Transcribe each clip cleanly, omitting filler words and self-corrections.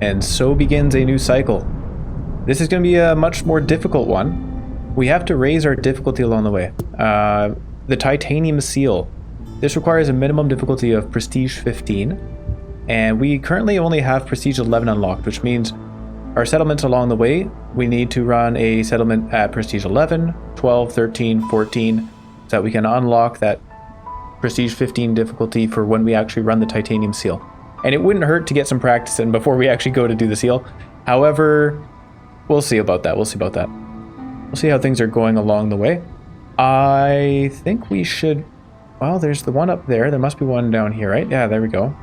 And so begins a new cycle. This is going to be a much more difficult one. We have to raise our difficulty along the way. The titanium seal. This requires a minimum difficulty of prestige 15. And we currently only have prestige 11 unlocked, which means our settlements along the way, we need to run a settlement at prestige 11, 12, 13, 14, so that we can unlock that prestige 15 difficulty for when we actually run the titanium seal. And it wouldn't hurt to get some practice in before we actually go to do the seal. However, we'll see about that. We'll see how things are going along the way. I think we should... Well, there's the one up there. There must be one down here, right? Yeah, there we go.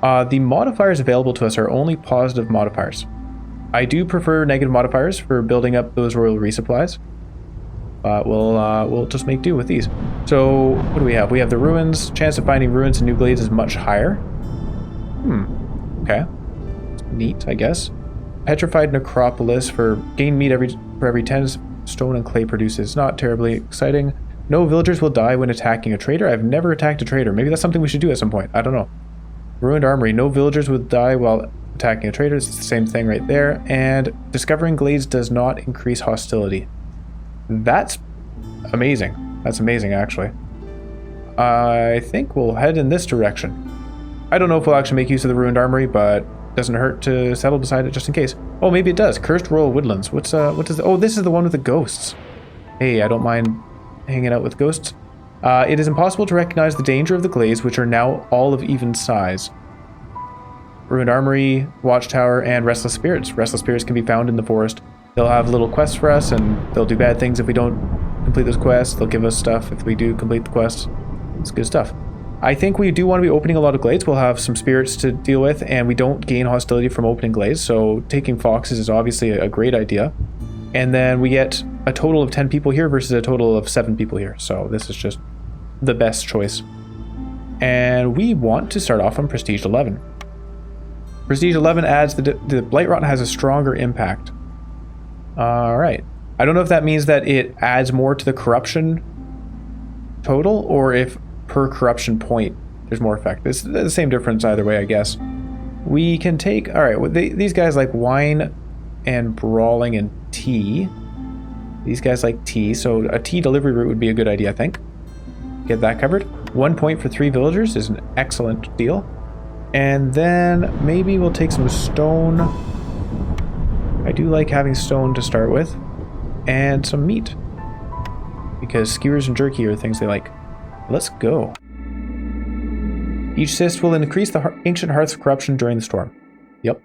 The modifiers available to us are only positive modifiers. I do prefer negative modifiers for building up those royal resupplies. But we'll just make do with these. So, what do we have? We have the ruins. Chance of finding ruins and new glades is much higher. Okay. Neat, I guess. Petrified necropolis for gain meat for every 10 stone and clay produces. Not terribly exciting. No villagers will die when attacking a trader. I've never attacked a trader. Maybe that's something we should do at some point. I don't know. Ruined armory. No villagers will die while attacking a trader. It's the same thing right there. And discovering glades does not increase hostility. That's amazing. That's amazing, actually. I think we'll head in this direction. I don't know if we'll actually make use of the ruined armory, but it doesn't hurt to settle beside it just in case. Oh, maybe it does. Cursed Royal Woodlands. What does the... Oh, this is the one with the ghosts. Hey, I don't mind hanging out with ghosts. It is impossible to recognize the danger of the glades, which are now all of even size. Ruined Armory, Watchtower, and Restless Spirits. Restless Spirits can be found in the forest. They'll have little quests for us, and they'll do bad things if we don't complete those quests. They'll give us stuff if we do complete the quests. It's good stuff. I think we do want to be opening a lot of glades. We'll have some spirits to deal with, and we don't gain hostility from opening glades, so taking foxes is obviously a great idea. And then we get a total of 10 people here versus a total of 7 people here, so this is just the best choice. And we want to start off on Prestige 11. Prestige 11 adds the Blightrot has a stronger impact. Alright. I don't know if that means that it adds more to the corruption total, or if per corruption point there's more effect. It's the same difference either way, I guess. We can take... Alright, these guys like wine and brawling and tea. These guys like tea, so a tea delivery route would be a good idea, I think. Get that covered. 1 point for 3 villagers is an excellent deal. And then maybe we'll take some stone. I do like having stone to start with. And some meat. Because skewers and jerky are things they like. Let's go. Each cyst will increase the ancient hearth's corruption during the storm. Yep.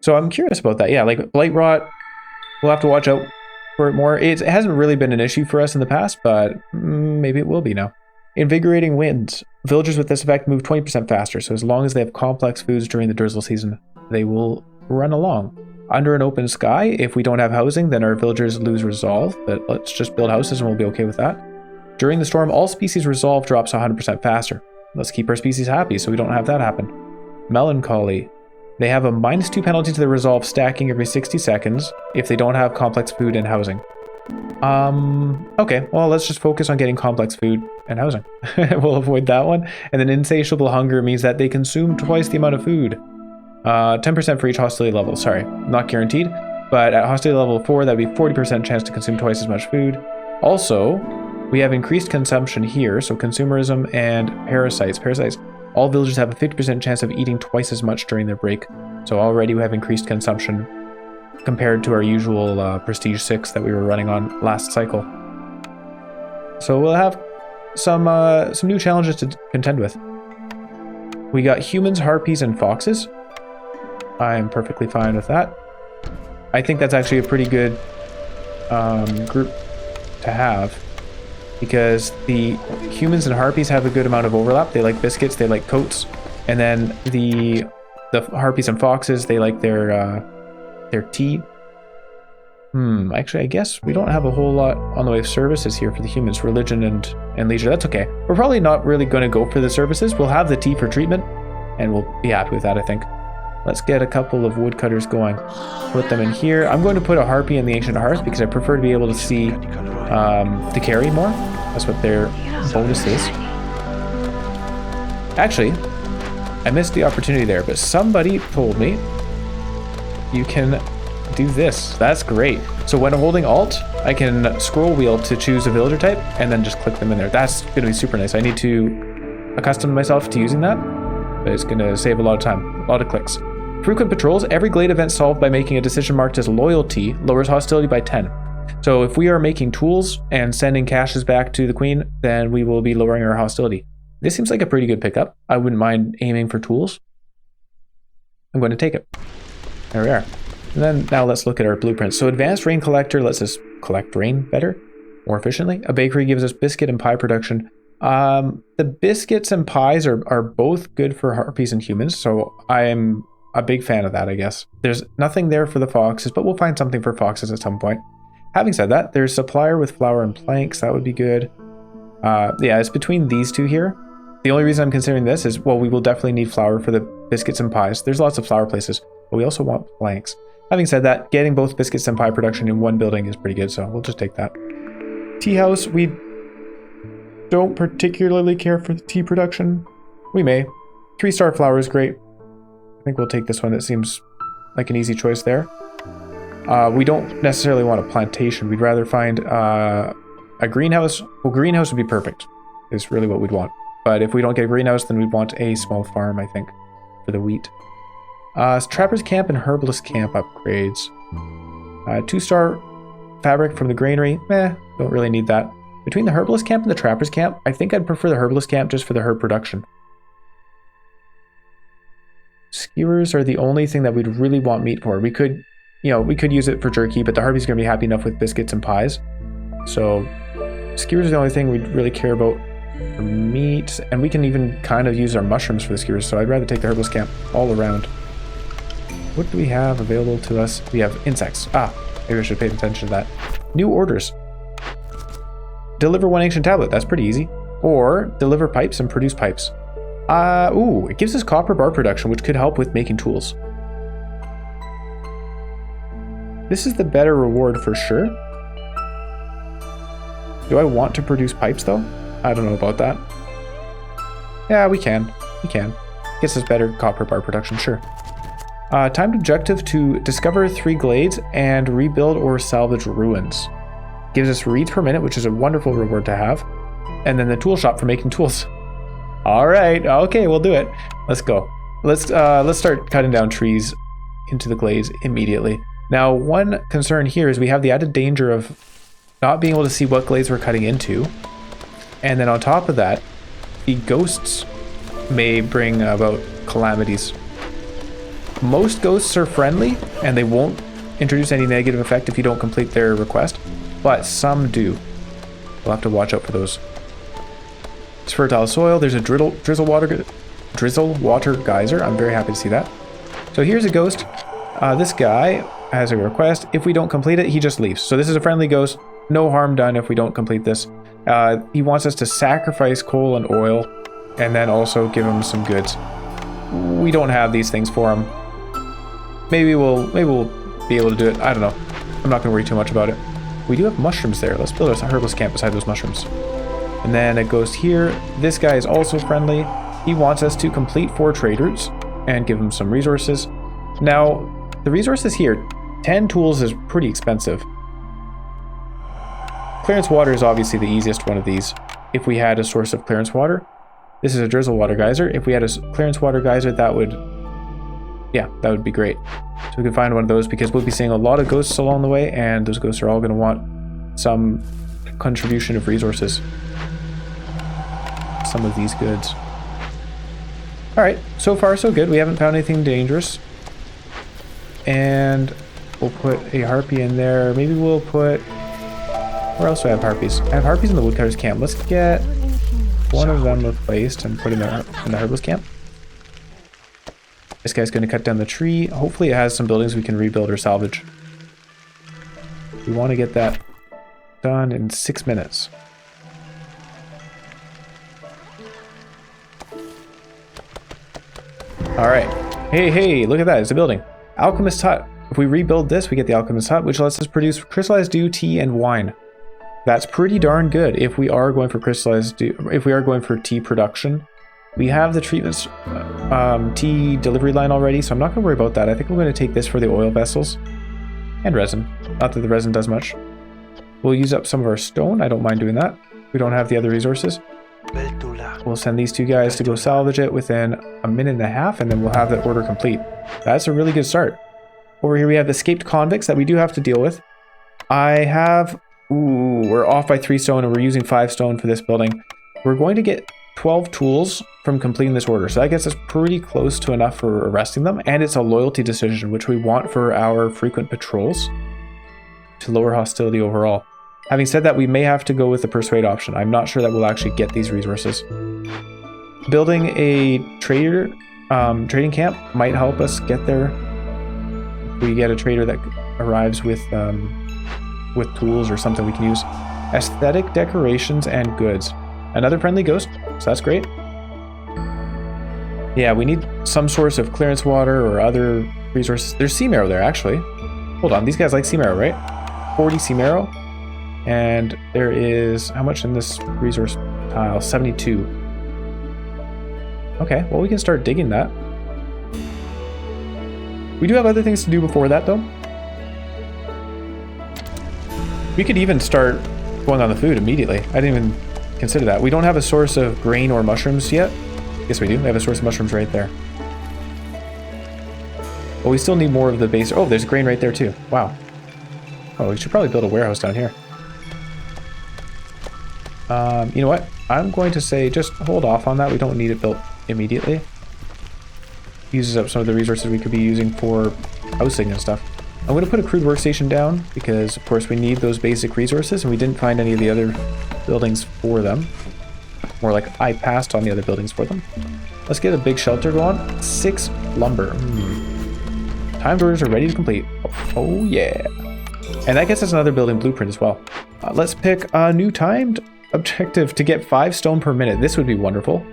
So I'm curious about that. Yeah, like Blightrot, we'll have to watch out for it more. It hasn't really been an issue for us in the past, but maybe it will be now. Invigorating winds. Villagers with this effect move 20% faster, so as long as they have complex foods during the drizzle season, they will run along. Under an open sky, if we don't have housing, then our villagers lose resolve, but let's just build houses and we'll be okay with that. During the storm, all species resolve drops 100% faster. Let's keep our species happy so we don't have that happen. Melancholy. They have a -2 penalty to the resolve stacking every 60 seconds if they don't have complex food and housing. Okay, well, let's just focus on getting complex food and housing. We'll avoid that one. And then insatiable hunger means that they consume twice the amount of food. 10% for each hostility level. Sorry, not guaranteed. But at hostility level 4, that would be 40% chance to consume twice as much food. Also, we have increased consumption here, so consumerism and parasites. All villagers have a 50% chance of eating twice as much during their break. So already we have increased consumption compared to our usual Prestige 6 that we were running on last cycle. So we'll have some new challenges to contend with. We got humans, harpies, and foxes. I'm perfectly fine with that. I think that's actually a pretty good group to have, because the humans and harpies have a good amount of overlap. They like biscuits, they like coats, and then the harpies and foxes, they like their tea. Actually, I guess we don't have a whole lot on the way of services here for the humans. Religion and leisure, that's okay. We're probably not really going to go for the services. We'll have the tea for treatment, and we'll be happy with that, I think. Let's get a couple of woodcutters going. Put them in here. I'm going to put a harpy in the ancient hearth because I prefer to be able to see the carry more. That's what their bonus is. Actually, I missed the opportunity there, but somebody told me you can do this. That's great. So when holding Alt, I can scroll wheel to choose a villager type and then just click them in there. That's going to be super nice. I need to accustom myself to using that, but it's going to save a lot of time, a lot of clicks. Frequent patrols. Every glade event solved by making a decision marked as loyalty lowers hostility by 10. So if we are making tools and sending caches back to the queen, then we will be lowering our hostility. This seems like a pretty good pickup. I wouldn't mind aiming for tools. I'm going to take it. There we are. And then now let's look at our blueprints. So advanced rain collector lets us collect rain better, more efficiently. A bakery gives us biscuit and pie production. The biscuits and pies are both good for harpies and humans, so I'm a big fan of that, I guess. There's nothing there for the foxes, but we'll find something for foxes at some point. Having said that, there's supplier with flour and planks. That would be good. Yeah, it's between these two here. The only reason I'm considering this is, well, we will definitely need flour for the biscuits and pies. There's lots of flour places, but we also want planks. Having said that, getting both biscuits and pie production in one building is pretty good, so we'll just take that. Tea house, we don't particularly care for the tea production. We may. 3-star flour is great. I think we'll take this one. That seems like an easy choice there. We don't necessarily want a plantation. We'd rather find a greenhouse. Well, greenhouse would be perfect, is really what we'd want. But if we don't get a greenhouse, then we'd want a small farm, I think, for the wheat. Trapper's Camp and Herbalist Camp upgrades. 2-star fabric from the granary. Don't really need that. Between the Herbalist Camp and the Trapper's Camp, I think I'd prefer the Herbalist Camp just for the herb production. Skewers are the only thing that we'd really want meat for. We could use it for jerky, but the Harpy's going to be happy enough with biscuits and pies. So skewers are the only thing we'd really care about for meat, and we can even kind of use our mushrooms for the skewers, so I'd rather take the Herbalist Camp all around. What do we have available to us? We have insects. Maybe I should pay attention to that. New orders. Deliver 1 ancient tablet. That's pretty easy. Or deliver pipes and produce pipes. It gives us copper bar production, which could help with making tools. This is the better reward for sure. Do I want to produce pipes though? I don't know about that. Yeah, we can. Gets us better copper bar production, sure. Timed objective to discover 3 glades and rebuild or salvage ruins. Gives us reeds per minute, which is a wonderful reward to have. And then the tool shop for making tools. All right, okay, we'll do it. Let's go. Let's start cutting down trees into the glades immediately. Now, one concern here is we have the added danger of not being able to see what glades we're cutting into. And then on top of that, the ghosts may bring about calamities. Most ghosts are friendly, and they won't introduce any negative effect if you don't complete their request, but some do. We'll have to watch out for those. It's fertile soil. There's a drizzle water geyser. I'm very happy to see that. So here's a ghost. This guy has a request. If we don't complete it, he just leaves. So this is a friendly ghost. No harm done if we don't complete this. He wants us to sacrifice coal and oil, and then also give him some goods. We don't have these things for him. Maybe we'll be able to do it. I don't know. I'm not going to worry too much about it. We do have mushrooms there. Let's build a herbalist camp beside those mushrooms. And then it goes here. This guy is also friendly. He wants us to complete 4 trade routes and give him some resources. Now, the resources here, 10 tools is pretty expensive. Clearance water is obviously the easiest one of these. If we had a source of clearance water, this is a drizzle water geyser. If we had a clearance water geyser, that would be great. So we can find one of those because we'll be seeing a lot of ghosts along the way, and those ghosts are all going to want some contribution of resources. Some of these goods. All right, so far so good. We haven't found anything dangerous. And we'll put a harpy in there. Maybe we'll put... Where else do I have harpies? I have harpies in the woodcutter's camp. Let's get one of them replaced and put in the herbalist camp. This guy's going to cut down the tree. Hopefully it has some buildings we can rebuild or salvage. We want to get that done in 6 minutes. All right. Hey, look at that. It's a building. Alchemist Hut. If we rebuild this, we get the Alchemist Hut, which lets us produce crystallized dew, tea, and wine. That's pretty darn good if we are going for crystallized dew, if we are going for tea production. We have the treatments tea delivery line already, so I'm not going to worry about that. I think I'm going to take this for the oil vessels and resin. Not that the resin does much. We'll use up some of our stone. I don't mind doing that. We don't have the other resources. We'll send these two guys to go salvage it within a minute and a half, and then we'll have that order complete. That's a really good start. Over here we have escaped convicts that we do have to deal with. I have... Ooh, we're off by 3 stone, and we're using 5 stone for this building. We're going to get 12 tools from completing this order, so that gets us pretty close to enough for arresting them, and it's a loyalty decision, which we want for our frequent patrols to lower hostility overall. Having said that, we may have to go with the persuade option. I'm not sure that we'll actually get these resources. Building a trading camp might help us get there. If we get a trader that arrives with tools or something we can use. Aesthetic decorations and goods. Another friendly ghost, so that's great. Yeah, we need some source of clearance water or other resources. There's sea marrow there, actually. Hold on, these guys like sea marrow, right? 40 sea marrow. And there is, how much in this resource tile? 72. Okay, well we can start digging that. We do have other things to do before that, though. We could even start going on the food immediately. I didn't even consider that. We don't have a source of grain or mushrooms yet. Yes, we do. We have a source of mushrooms right there. But we still need more of the base. Oh, there's grain right there too. Wow. Oh, we should probably build a warehouse down here. You know what? I'm going to say just hold off on that. We don't need it built immediately. Uses up some of the resources we could be using for housing and stuff. I'm going to put a crude workstation down because, of course, we need those basic resources, and we didn't find any of the other buildings for them. More like I passed on the other buildings for them. Let's get a big shelter going. 6 lumber. Timed orders are ready to complete. Oh yeah. And that gets us another building blueprint as well. Let's pick a new timed objective to get 5 stone per minute. This would be wonderful.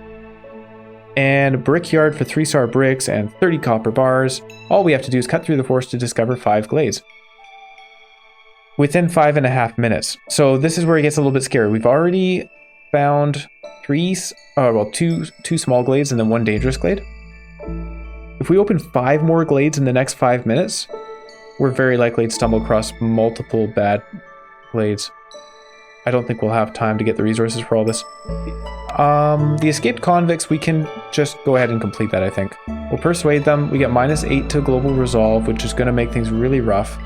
And brickyard for 3-star bricks and 30 copper bars. All we have to do is cut through the forest to discover 5 glades. Within 5.5 minutes. So this is where it gets a little bit scary. We've already found 2 small glades and then 1 dangerous glade. If we open 5 more glades in the next 5 minutes, we're very likely to stumble across multiple bad glades. I don't think we'll have time to get the resources for all this. The escaped convicts, we can just go ahead and complete that, I think. We'll persuade them. We get -8 to global resolve, which is going to make things really rough.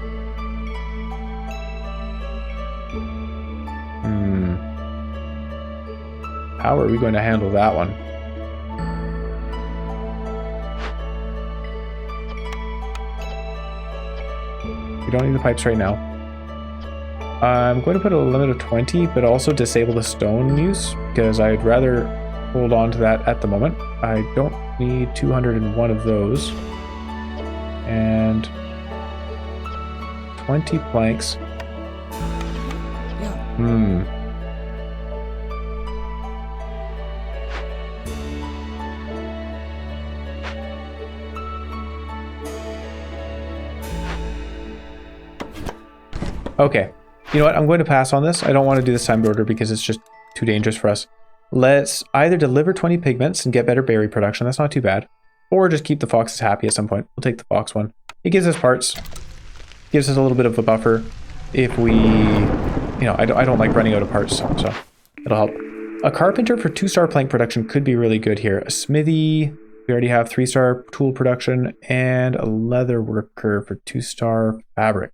How are we going to handle that one? We don't need the pipes right now. I'm going to put a limit of 20, but also disable the stone use, because I'd rather hold on to that at the moment. I don't need 201 of those. And 20 planks. Okay. You know what? I'm going to pass on this. I don't want to do this timed order because it's just too dangerous for us. Let's either deliver 20 pigments and get better berry production. That's not too bad. Or just keep the foxes happy at some point. We'll take the fox one. It gives us parts. Gives us a little bit of a buffer if we... You know, I don't like running out of parts, so it'll help. A carpenter for 2-star plank production could be really good here. A smithy... We already have 3-star tool production. And a leather worker for 2-star fabric.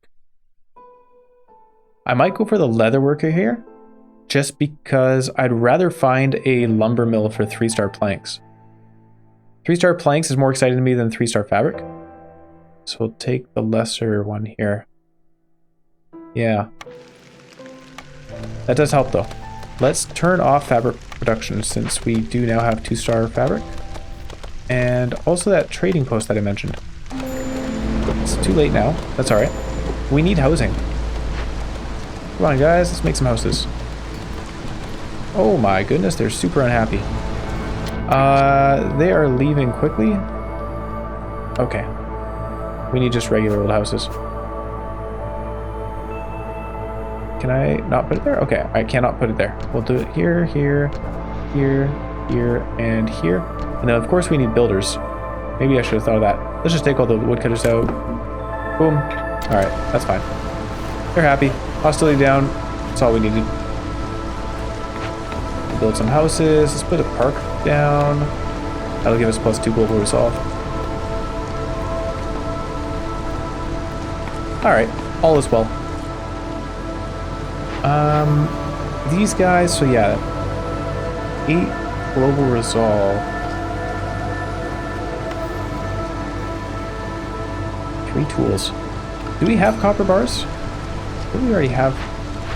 I might go for the leather worker here, just because I'd rather find a lumber mill for 3-star planks. 3-star planks is more exciting to me than 3-star fabric. So we'll take the lesser one here. Yeah. That does help though. Let's turn off fabric production since we do now have 2-star fabric. And also that trading post that I mentioned. It's too late now. That's alright. We need housing. Come on guys, let's make some houses. Oh my goodness, they're super unhappy. They are leaving quickly. Okay. We need just regular old houses. Can I not put it there? Okay, I cannot put it there. We'll do it here, here, here, here, and here. And then, of course, we need builders. Maybe I should have thought of that. Let's just take all the woodcutters out. Boom. Alright, that's fine. They're happy. Hostility down. That's all we needed. Build some houses. Let's put a park down. That'll give us +2 global resolve. Alright, all is well. These guys, so yeah, 8 global resolve. 3 tools. Do we have copper bars? I think we already have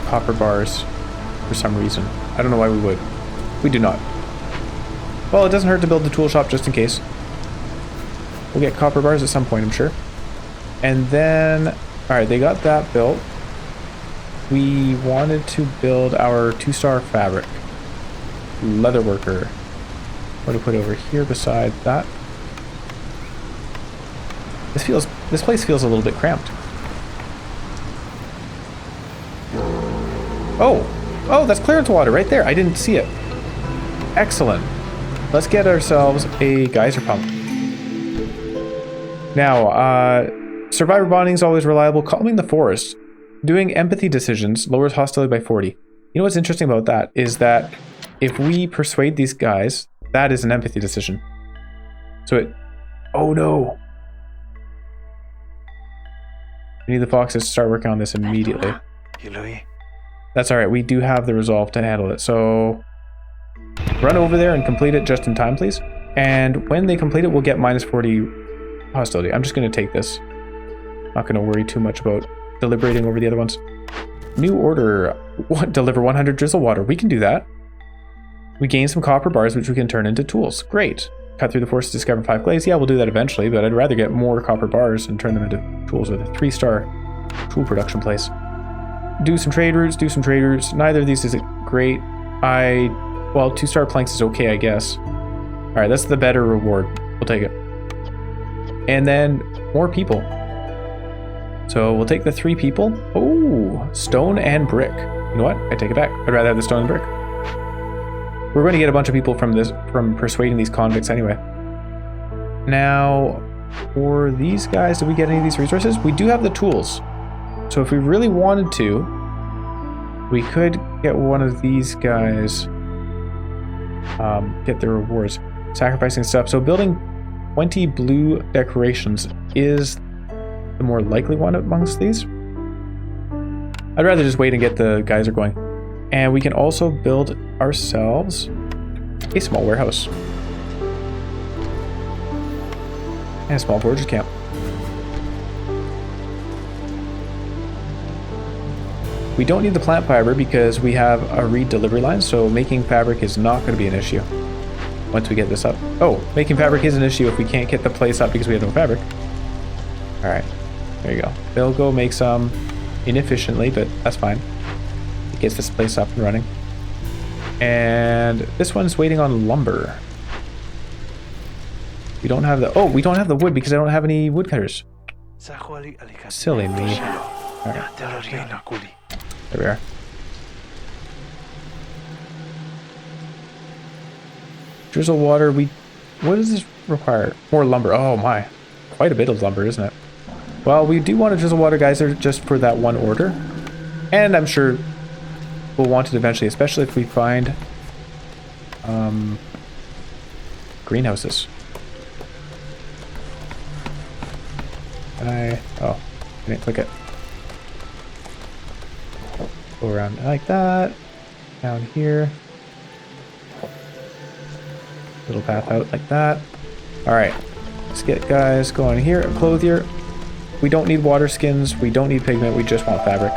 copper bars for some reason. I don't know why we would. We do not. Well, it doesn't hurt to build the tool shop just in case. We'll get copper bars at some point, I'm sure. And then, alright, they got that built. We wanted to build our 2-star fabric. Leather worker. What do we put over here beside that? This place feels a little bit cramped. Oh, that's clearance water right there. I didn't see it. Excellent. Let's get ourselves a geyser pump. Now, survivor bonding is always reliable. Calming the forest. Doing empathy decisions lowers hostility by 40. You know what's interesting about that is that if we persuade these guys, that is an empathy decision. So it... Oh no! We need the foxes to start working on this immediately. That's alright, we do have the resolve to handle it. So run over there and complete it just in time, please. And when they complete it, we'll get -40 hostility. I'm just going to take this. Not going to worry too much about deliberating over the other ones. New order. What? Deliver 100 drizzle water. We can do that. We gain some copper bars, which we can turn into tools. Great. Cut through the forest to discover 5 glades. Yeah, we'll do that eventually, but I'd rather get more copper bars and turn them into tools with a 3-star tool production place. Do some trade routes, do some trade routes. Neither of these is great. Well, 2-star planks is okay, I guess. Alright, that's the better reward. We'll take it. And then more people. So we'll take the 3 people. Oh, stone and brick. You know what? I take it back. I'd rather have the stone and brick. We're going to get a bunch of people from persuading these convicts anyway. Now, for these guys, did we get any of these resources? We do have the tools. So if we really wanted to, we could get one of these guys, get the rewards. Sacrificing stuff. So building 20 blue decorations is the more likely one amongst these. I'd rather just wait and get the geyser going. And we can also build ourselves a small warehouse. And a small foragers camp. We don't need the plant fiber because we have a reed delivery line, so making fabric is not going to be an issue once we get this up. Oh, making fabric is an issue if we can't get the place up because we have no fabric. Alright, there you go. They'll go make some inefficiently, but that's fine. It gets this place up and running. And this one's waiting on lumber. We don't have the... Oh, we don't have the wood because I don't have any woodcutters. Silly me. Alright. There we are. Drizzle water, what does this require? More lumber. Oh my. Quite a bit of lumber, isn't it? Well, we do want a drizzle water geyser just for that one order. And I'm sure we'll want it eventually, especially if we find greenhouses. Oh, I didn't click it. Go around like that. Down here. Little path out like that. Alright. Let's get guys going here. A clothier. We don't need water skins. We don't need pigment. We just want fabric.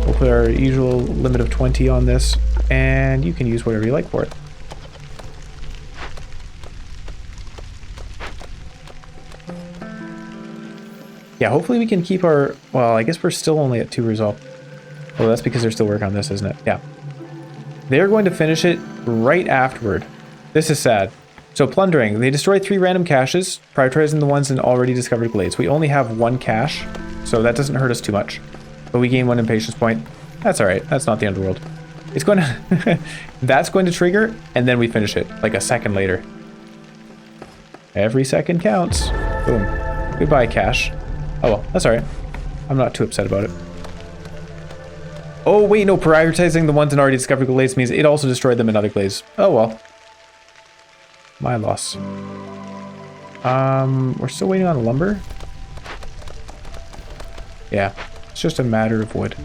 We'll put our usual limit of 20 on this. And you can use whatever you like for it. Yeah, hopefully we can keep our... Well, I guess we're still only at 2 resolve. Oh, that's because they're still working on this, isn't it? Yeah. They're going to finish it right afterward. This is sad. So plundering. They destroy 3 random caches, prioritizing the ones in already discovered glades. We only have 1 cache, so that doesn't hurt us too much. But we gain 1 impatience point. That's alright. That's not the end of the world. It's going to... That's going to trigger, and then we finish it, like a second later. Every second counts. Boom. Goodbye, cash. Oh well, that's alright. I'm not too upset about it. Oh wait, no, prioritizing the ones in already discovered glades means it also destroyed them in other glades. Oh well. My loss. We're still waiting on lumber. Yeah, it's just a matter of wood.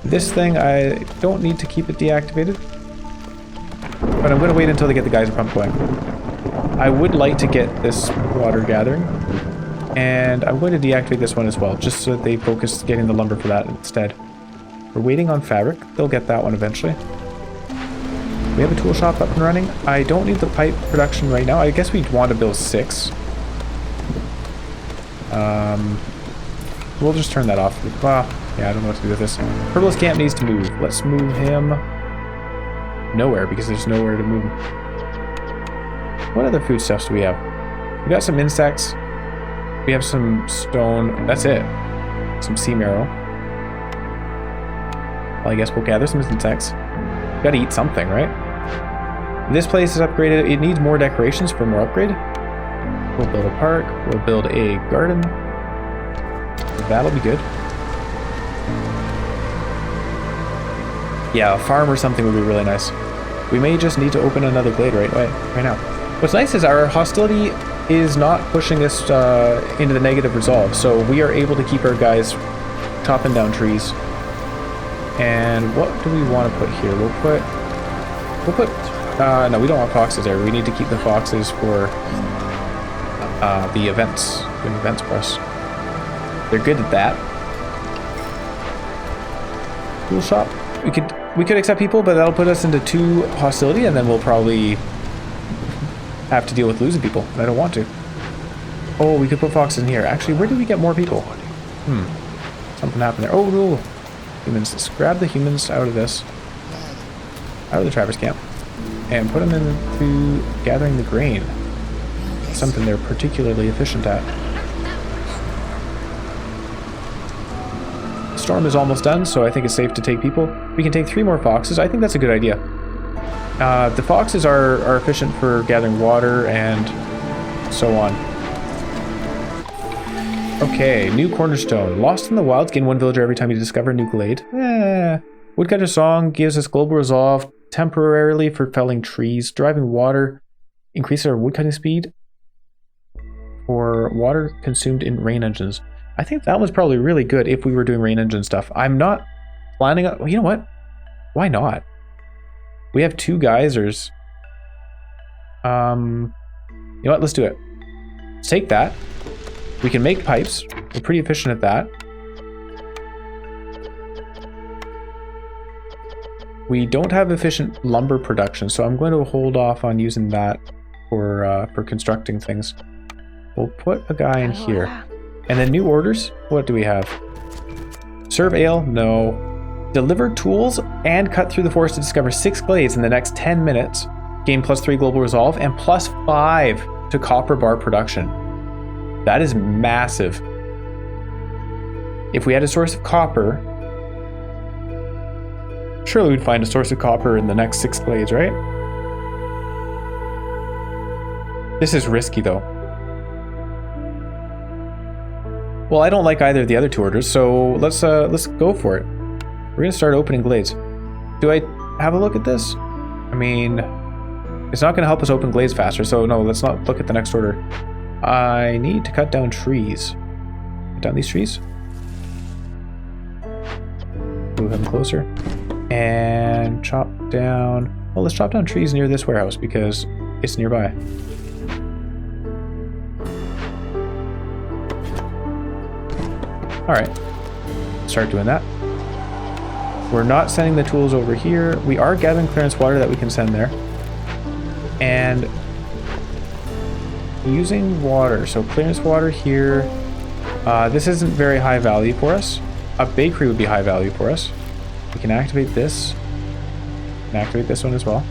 This thing, I don't need to keep it deactivated. But I'm going to wait until they get the geyser pump going. I would like to get this water gathering. And I'm going to deactivate this one as well, just so that they focus getting the lumber for that instead. We're waiting on fabric. They'll get that one eventually. We have a tool shop up and running. I don't need the pipe production right now. I guess we'd want to build 6. We'll just turn that off. Well, yeah, I don't know what to do with this. Herbalist camp needs to move. Let's move him nowhere because there's nowhere to move him. What other foodstuffs do we have? We got some insects. We have some stone. That's it. Some sea marrow. Well, I guess we'll gather some insects. Gotta eat something, right? This place is upgraded. It needs more decorations for more upgrade. We'll build a park. We'll build a garden. That'll be good. Yeah, a farm or something would be really nice. We may just need to open another glade right now. What's nice is our hostility is not pushing us into the negative resolve, so we are able to keep our guys chopping down trees. And what do we want to put here? We'll put no, we don't want foxes there. We need to keep the foxes for the events. Doing events for us. They're good at that. Tool shop. We could accept people, but that'll put us into 2 hostility, and then we'll probably have to deal with losing people. And I don't want to. Oh, we could put foxes in here. Actually, where did we get more people? Something happened there. Oh no. Humans. Let's grab the humans out of this. Out of the traverse camp. And put them into gathering the grain. Something they're particularly efficient at. Storm is almost done, so I think it's safe to take people. We can take 3 more foxes. I think that's a good idea. The foxes are efficient for gathering water and so on. Okay, new cornerstone. Lost in the wilds, gain 1 villager every time you discover a new glade. Woodcutter's song gives us global resolve temporarily for felling trees. Driving water increases our woodcutting speed for water consumed in rain engines. I think that was probably really good if we were doing rain engine stuff. I'm not planning on... Well, you know what? Why not? We have 2 geysers. You know what? Let's do it. Let's take that. We can make pipes. We're pretty efficient at that. We don't have efficient lumber production, so I'm going to hold off on using that for constructing things. We'll put a guy in here. And then new orders, what do we have? Serve ale? No. Deliver tools and cut through the forest to discover 6 glades in the next 10 minutes. Gain +3 global resolve and +5 to copper bar production. That is massive. If we had a source of copper, surely we'd find a source of copper in the next 6 glades, right? This is risky though. Well, I don't like either of the other 2 orders, so let's go for it. We're gonna start opening glades. Do I have a look at this? I mean, it's not gonna help us open glades faster, so no, let's not look at the next order. I need to cut down trees. Cut down these trees. Move them closer. And chop down... Well, let's chop down trees near this warehouse because it's nearby. Alright, start doing that. We're not sending the tools over here. We are gathering clearance water that we can send there. And using water, so clearance water here. This isn't very high value for us. A bakery would be high value for us. We can activate this. And activate this one as well.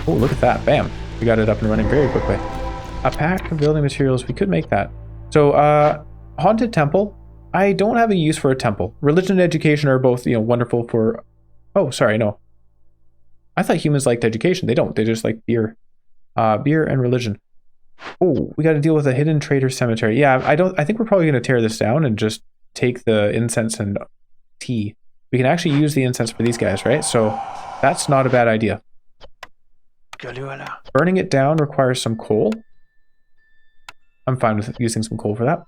Oh, look at that. Bam. We got it up and running very quickly. A pack of building materials. We could make that. So, haunted temple. I don't have a use for a temple. Religion and education are both, wonderful for Oh, sorry, no. I thought humans liked education. They don't. They just like beer. Beer and religion. Oh, we got to deal with a hidden traitor cemetery. Yeah, I think we're probably going to tear this down and just take the incense and tea. We can actually use the incense for these guys, right? So that's not a bad idea. Burning it down requires some coal. I'm fine with using some coal for that.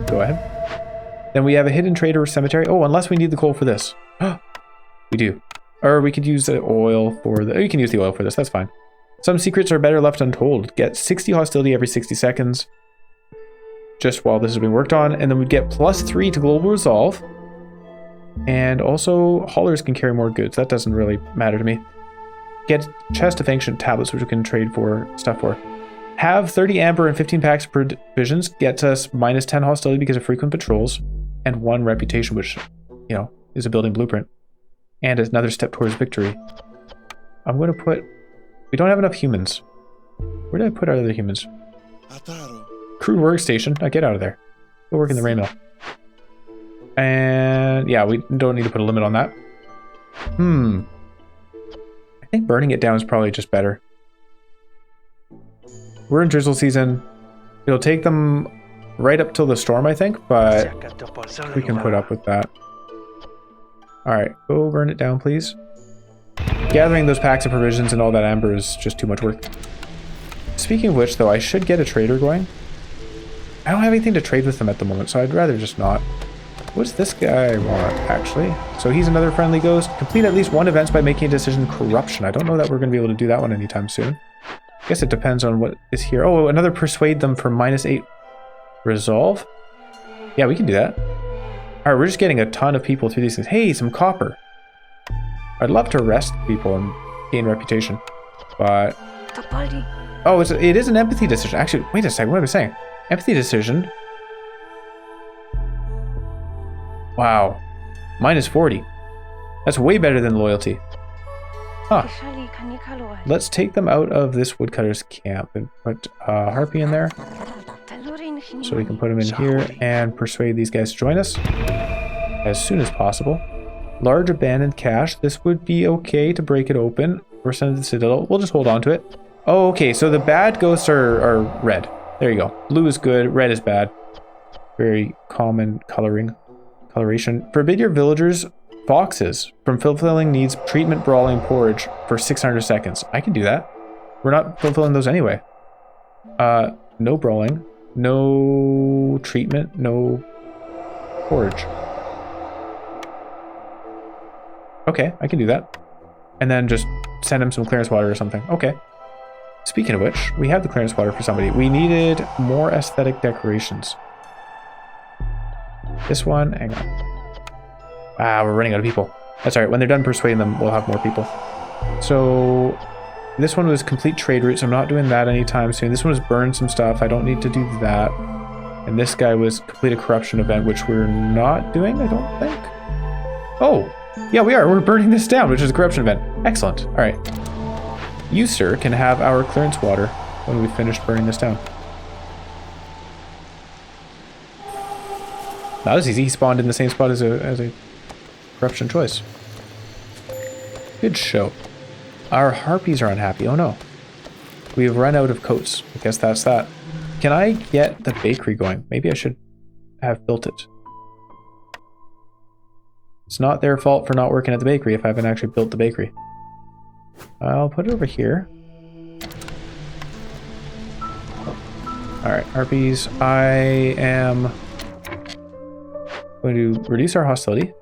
Go ahead. Then we have a hidden traitor cemetery. Oh, unless we need the coal for this. We do. Or we could use the oil for the... You can use the oil for this. That's fine. Some secrets are better left untold. Get 60 hostility every 60 seconds. Just while this is being worked on. And then we get +3 to global resolve. And also, haulers can carry more goods. That doesn't really matter to me. Get chest of ancient tablets, which we can trade for stuff for. Have 30 amber and 15 packs of provisions. Gets us -10 hostility because of frequent patrols. And 1 reputation, which, you know, is a building blueprint. And another step towards victory. I'm going to put... We don't have enough humans. Where did I put our other humans? Crude workstation. Now get out of there. Go work in the rain mill. And yeah, we don't need to put a limit on that. I think burning it down is probably just better. We're in drizzle season. It'll take them right up till the storm, I think, but we can put up with that. Alright, go burn it down, please. Gathering those packs of provisions and all that amber is just too much work. Speaking of which, though, I should get a trader going. I don't have anything to trade with them at the moment, so I'd rather just not. What's this guy want, actually? So he's another friendly ghost. Complete at least 1 event by making a decision. Corruption. I don't know that we're going to be able to do that one anytime soon. I guess it depends on what is here. Oh, another persuade them for -8 resolve. Yeah, we can do that. Alright, we're just getting a ton of people through these things. Hey, some copper. I'd love to arrest people and gain reputation, but... Oh, it is an empathy decision. Actually, wait a second, what am I saying? Empathy decision. Wow. -40. That's way better than loyalty. Huh. Let's take them out of this woodcutter's camp and put Harpy in there. So we can put him in here and persuade these guys to join us as soon as possible. Large abandoned cache. This would be okay to break it open or send it to the Citadel. We'll just hold on to it. Oh, okay. So the bad ghosts are red. There you go. Blue is good. Red is bad. Very common coloration. Forbid your villagers foxes from fulfilling needs treatment, brawling, porridge for 600 seconds. I can do that. We're not fulfilling those anyway. No brawling. No treatment. No porridge. Okay, I can do that. And then just send him some clearance water or something. Okay. Speaking of which, we have the clearance water for somebody. We needed more aesthetic decorations. This one, hang on. Ah, we're running out of people. That's alright, when they're done persuading them, we'll have more people. So, this one was complete trade routes. I'm not doing that anytime soon. This one was burn some stuff. I don't need to do that. And this guy was complete a corruption event, which we're not doing, I don't think. Oh! Yeah, we are. We're burning this down, which is a corruption event. Excellent. All right. You, sir, can have our clearance water when we finish burning this down. That was easy. He spawned in the same spot as a corruption choice. Good show. Our harpies are unhappy. Oh, no. We have run out of coats. I guess that's that. Can I get the bakery going? Maybe I should have built it. It's not their fault for not working at the bakery if I haven't actually built the bakery. I'll put it over here. Alright, harpies. I am going to reduce our hostility.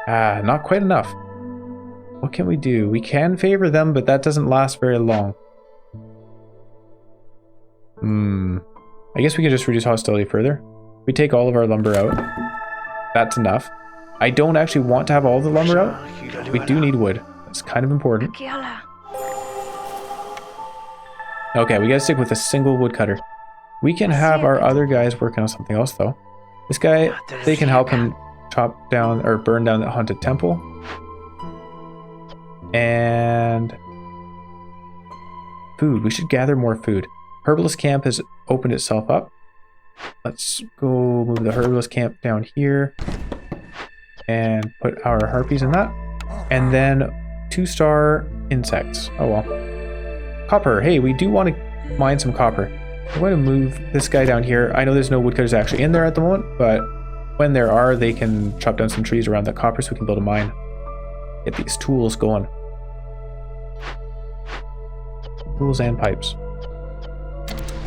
Ah, not quite enough. What can we do? We can favor them, but that doesn't last very long. I guess we can just reduce hostility further. We take all of our lumber out. That's enough. I don't actually want to have all the lumber out. We do need wood. That's kind of important. Okay, we gotta stick with a single woodcutter. We can have our other guys working on something else, though. This guy, they can help him chop down or burn down the haunted temple. And food. We should gather more food. Herbalist camp has opened itself up. Let's go move the herbalist camp down here. And put our harpies in that. And then 2-star insects. Oh well. Copper. Hey, we do want to mine some copper. I'm going to move this guy down here. I know there's no woodcutters actually in there at the moment, but when there are, they can chop down some trees around that copper so we can build a mine. Get these tools going. Tools and pipes.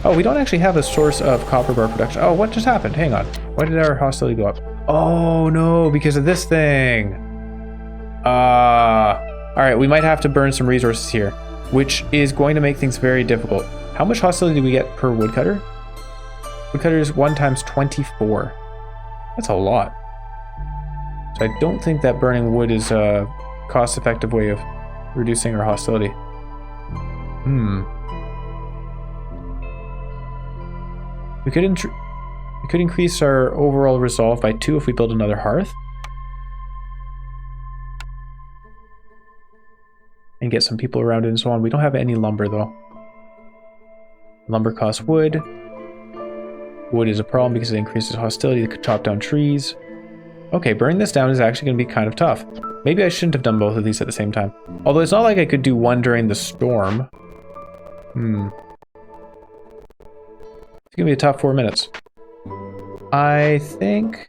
Oh, we don't actually have a source of copper bar production. Oh, what just happened? Hang on. Why did our hostility go up? Oh no, because of this thing. Alright, we might have to burn some resources here, which is going to make things very difficult. How much hostility do we get per woodcutter? Woodcutter is 1 times 24. That's a lot. So I don't think that burning wood is a cost-effective way of reducing our hostility. We could increase our overall resolve by 2 if we build another hearth. And get some people around it and so on. We don't have any lumber though. Lumber costs wood. Wood is a problem because it increases hostility. It could chop down trees. Okay, burning this down is actually going to be kind of tough. Maybe I shouldn't have done both of these at the same time. Although it's not like I could do one during the storm. It's going to be a tough 4 minutes. I think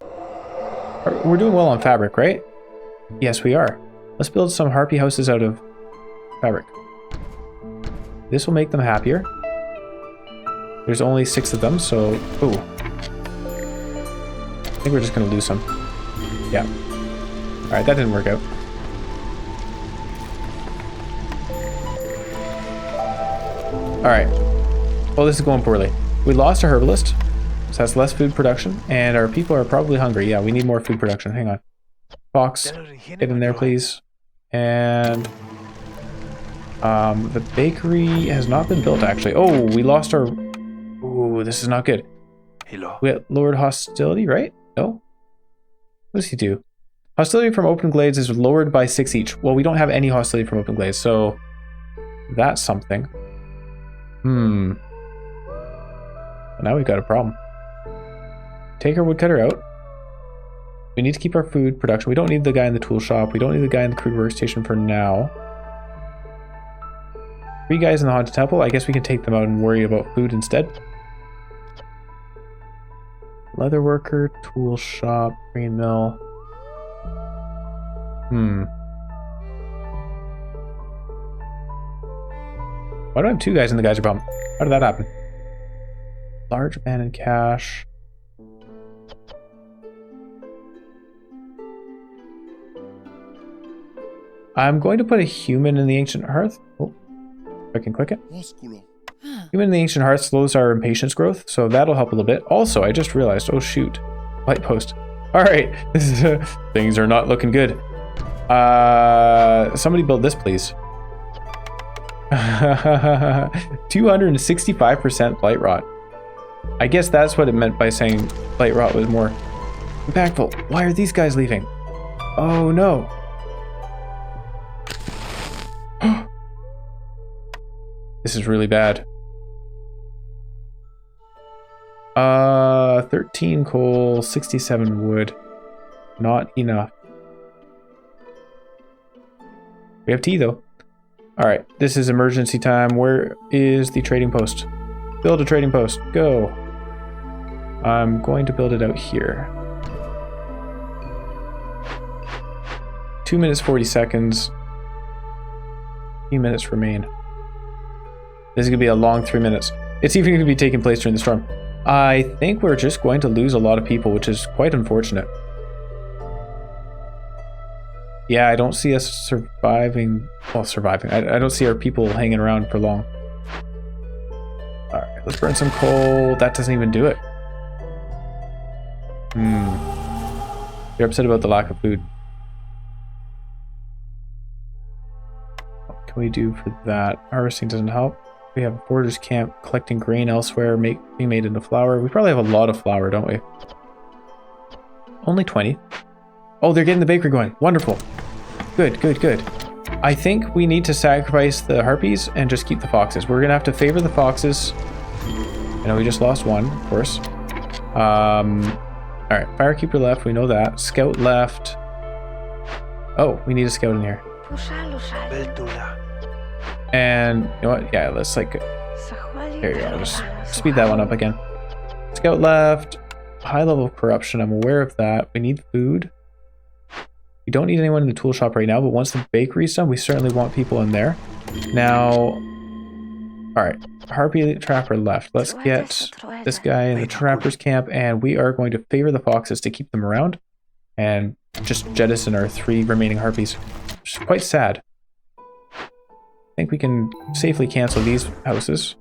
we're doing well on fabric, right? Yes, we are. Let's build some harpy houses out of fabric. This will make them happier. There's only 6 of them, so... Ooh. I think we're just going to lose some. Yeah. Alright, that didn't work out. Alright. Well, this is going poorly. We lost a herbalist, so that's less food production, and our people are probably hungry. Yeah, we need more food production. Hang on. Fox, get in there, please. And... the bakery has not been built, actually. Oh, we lost our... Ooh, this is not good. Hello. We got lowered hostility, right? No? What does he do? Hostility from open glades is lowered by 6 each. Well, we don't have any hostility from open glades, so that's something. Now we've got a problem. Take our woodcutter out. We need to keep our food production. We don't need the guy in the tool shop. We don't need the guy in the crude workstation for now. 3 guys in the haunted temple. I guess we can take them out and worry about food instead. Leather worker, tool shop, grain mill. Why do I have 2 guys in the geyser pump? How did that happen? Large abandoned cache. I'm going to put a human in the ancient hearth. Oh, I can click it. Human in the ancient hearth slows our impatience growth, so that'll help a little bit. Also, I just realized, oh shoot, light post. All right, this is things are not looking good. Somebody build this, please. 265% blight rot. I guess that's what it meant by saying blight rot was more impactful. Why are these guys leaving? Oh no. This is really bad. 13 coal, 67 wood. Not enough. We have tea though. Alright, this is emergency time. Where is the trading post? Build a trading post. Go. I'm going to build it out here. 2 minutes 40 seconds. 3 minutes remain. This is going to be a long 3 minutes. It's even going to be taking place during the storm. I think we're just going to lose a lot of people, which is quite unfortunate. Yeah, I don't see us surviving. Well, surviving. I don't see our people hanging around for long. Alright, let's burn some coal. That doesn't even do it. You're upset about the lack of food. What can we do for that? Harvesting doesn't help. We have a foragers camp collecting grain elsewhere, being made into flour. We probably have a lot of flour, don't we? Only 20. Oh, they're getting the bakery going. Wonderful. Good, good, good. I think we need to sacrifice the harpies and just keep the foxes. We're going to have to favor the foxes. I know we just lost one, of course. Alright, firekeeper left. We know that. Scout left. Oh, we need a scout in here. And you know what? Yeah, let's like... There you go. Just speed that one up again. Scout left. High level of corruption. I'm aware of that. We need food. We don't need anyone in the tool shop right now, but once the bakery's done, we certainly want people in there. Now... Alright. Harpy Trapper left. Let's get this guy in the Trapper's camp, and we are going to favor the foxes to keep them around and just jettison our 3 remaining harpies. Which is quite sad. I think we can safely cancel these houses.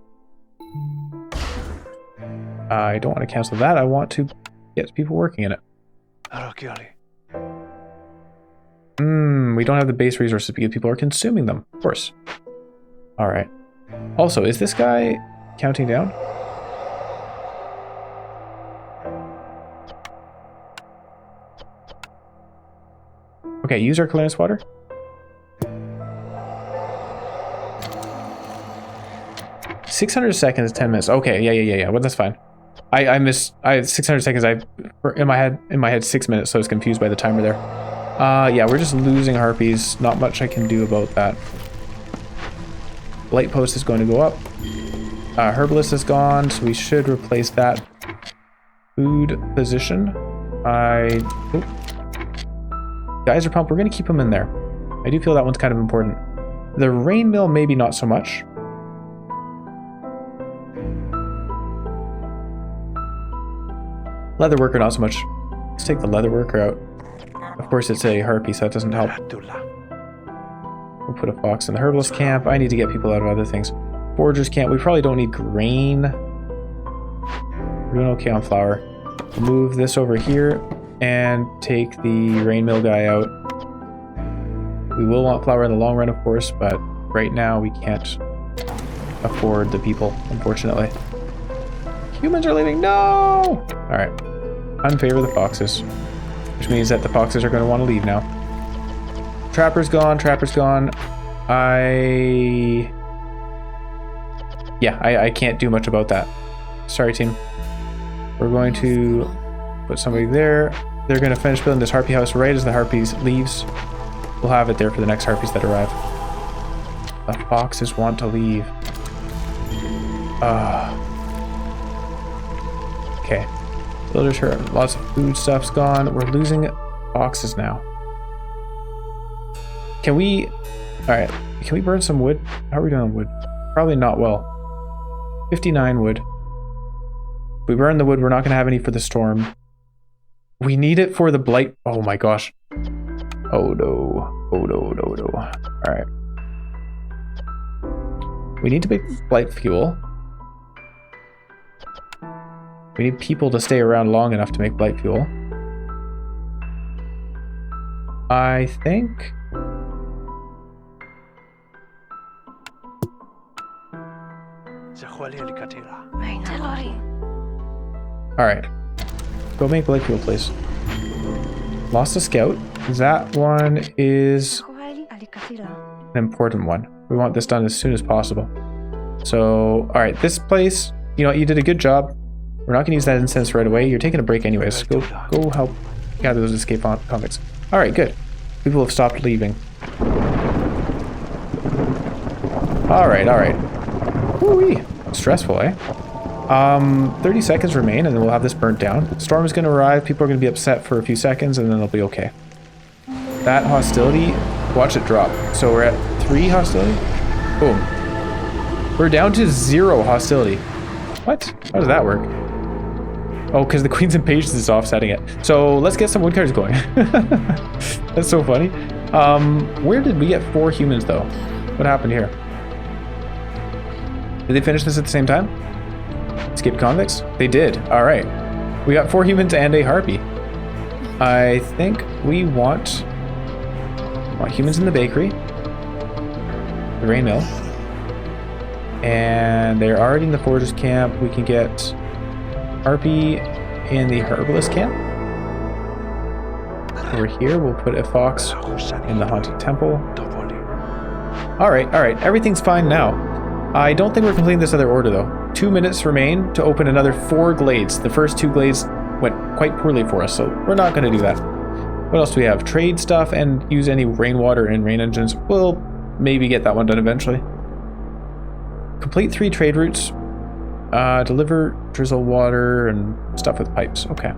I don't want to cancel that. I want to get people working in it. We don't have the base resources because people are consuming them, of course. Alright. Also, is this guy counting down? Okay, use our clearance water. $600 seconds, 10 minutes. Okay, yeah. Well, that's fine. I missed. I had 600 seconds. In my head 6 minutes, so I was confused by the timer there. Yeah, we're just losing harpies. Not much I can do about that. Light post is going to go up. Herbalist is gone, so we should replace that food position. Geyser pump, we're going to keep them in there. I do feel that one's kind of important. The rain mill, maybe not so much. Leather worker, not so much. Let's take the leather worker out. Of course, it's a harpy, so that doesn't help. We'll put a fox in the herbalist camp. I need to get people out of other things. Foragers camp. We probably don't need grain. We're doing okay on flour. We'll move this over here and take the rain mill guy out. We will want flour in the long run, of course, but right now we can't afford the people, unfortunately. Humans are leaving. No! Alright. Unfavor the foxes. Which means that the foxes are going to want to leave now. Trapper's gone. Trapper's gone. I can't do much about that. Sorry, team. We're going to put somebody there. They're going to finish building this harpy house right as the harpies leaves. We'll have it there for the next harpies that arrive. The foxes want to leave. Okay. Builders hurt. Lots of food stuff's gone. We're losing foxes now. Can we... Alright. Can we burn some wood? How are we doing on wood? Probably not well. 59 wood. If we burn the wood, we're not going to have any for the storm. We need it for the blight. Oh my gosh. Oh no. Oh no, no, no. Alright. We need to make blight fuel. We need people to stay around long enough to make blight fuel. I think... Alright. Go make blight fuel, please. Lost a scout. That one is an important one. We want this done as soon as possible. So, alright, this place, you know, you did a good job. We're not going to use that incense right away. You're taking a break anyways. Go help gather those escape convicts. Alright, good. People have stopped leaving. Alright. Woo-wee. Stressful, eh? 30 seconds remain and then we'll have this burnt down. Storm is going to arrive. People are going to be upset for a few seconds and then they'll be okay. That hostility, watch it drop. So we're at 3 hostility. Boom. We're down to 0 hostility. What? How does that work? Oh, because the Queen's Impatience is offsetting it. So let's get some woodcutters going. That's so funny. Where did we get 4 humans though? What happened here? Did they finish this at the same time? Escaped convicts? They did. Alright. We got 4 humans and a harpy. I think we want humans in the bakery. The rain mill. And they're already in the foragers camp. We can get harpy in the herbalist camp. Over here, we'll put a fox in the haunted temple. Alright. Everything's fine now. I don't think we're completing this other order though. 2 minutes remain to open another 4 glades. The first 2 glades went quite poorly for us, so we're not going to do that. What else do we have? Trade stuff and use any rainwater and rain engines. We'll maybe get that one done eventually. Complete 3 trade routes. Deliver drizzle water and stuff with pipes. Okay.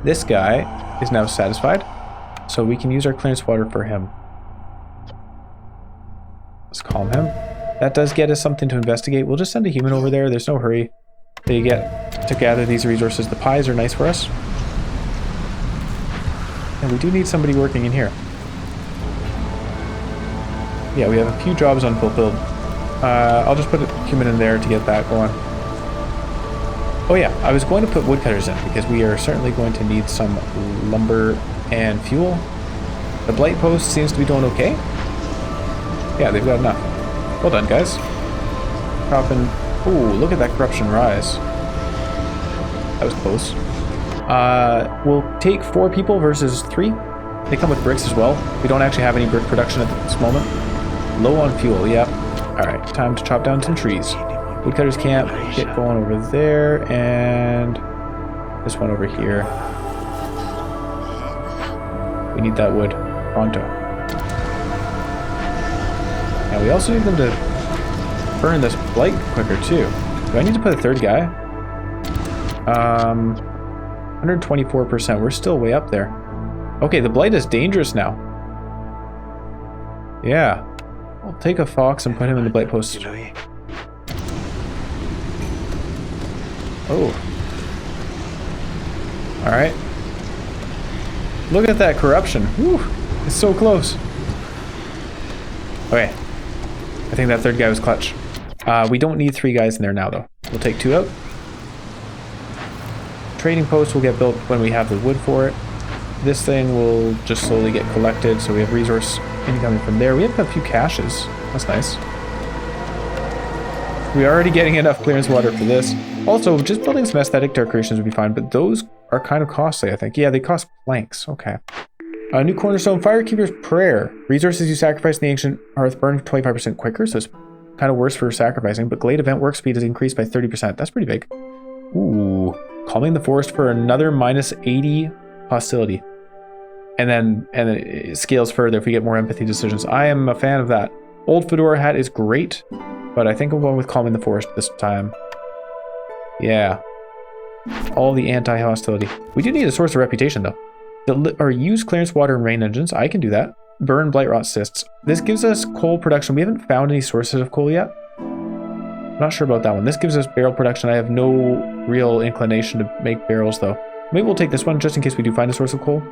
This guy is now satisfied, so we can use our clearance water for him. Let's calm him. That does get us something to investigate. We'll just send a human over there. There's no hurry. They get to gather these resources. The pies are nice for us. And we do need somebody working in here. Yeah, we have a few jobs unfulfilled. I'll just put a human in there to get that going. Oh yeah, I was going to put woodcutters in because we are certainly going to need some lumber and fuel. The blight post seems to be doing okay. Yeah, they've got enough. Well done, guys. Cropping. Ooh, look at that corruption rise. That was close. We'll take 4 people versus 3. They come with bricks as well. We don't actually have any brick production at this moment. Low on fuel, yep. Alright, time to chop down some trees. Woodcutters camp, get going over there, and this one over here. We need that wood pronto. Now we also need them to burn this blight quicker too. Do I need to put a 3rd guy? 124%. We're still way up there. Okay, the blight is dangerous now. Yeah. I'll take a fox and put him in the blight post. Oh. Alright. Look at that corruption. Whew. It's so close. Okay. I think that 3rd guy was clutch. We don't need 3 guys in there now, though. We'll take 2 out. Trading post will get built when we have the wood for it. This thing will just slowly get collected, so we have resource incoming from there. We have a few caches. That's nice. We're already getting enough clearance water for this. Also, just building some aesthetic decorations would be fine, but those are kind of costly, I think. Yeah, they cost planks. Okay. New cornerstone, Firekeeper's Prayer. Resources you sacrifice in the ancient hearth burn 25% quicker, so it's kind of worse for sacrificing, but Glade event work speed is increased by 30%. That's pretty big. Ooh. Calming the forest for another minus 80 hostility. And then it scales further if we get more empathy decisions. I am a fan of that. Old Fedora hat is great, but I think I'm going with Calming the Forest this time. Yeah. All the anti-hostility. We do need a source of reputation, though. Or use clearance water and rain engines. I can do that. Burn blight rot cysts. This gives us coal production. We haven't found any sources of coal yet. Not sure about that one. This gives us barrel production. I have no real inclination to make barrels, though. Maybe we'll take this one just in case we do find a source of coal,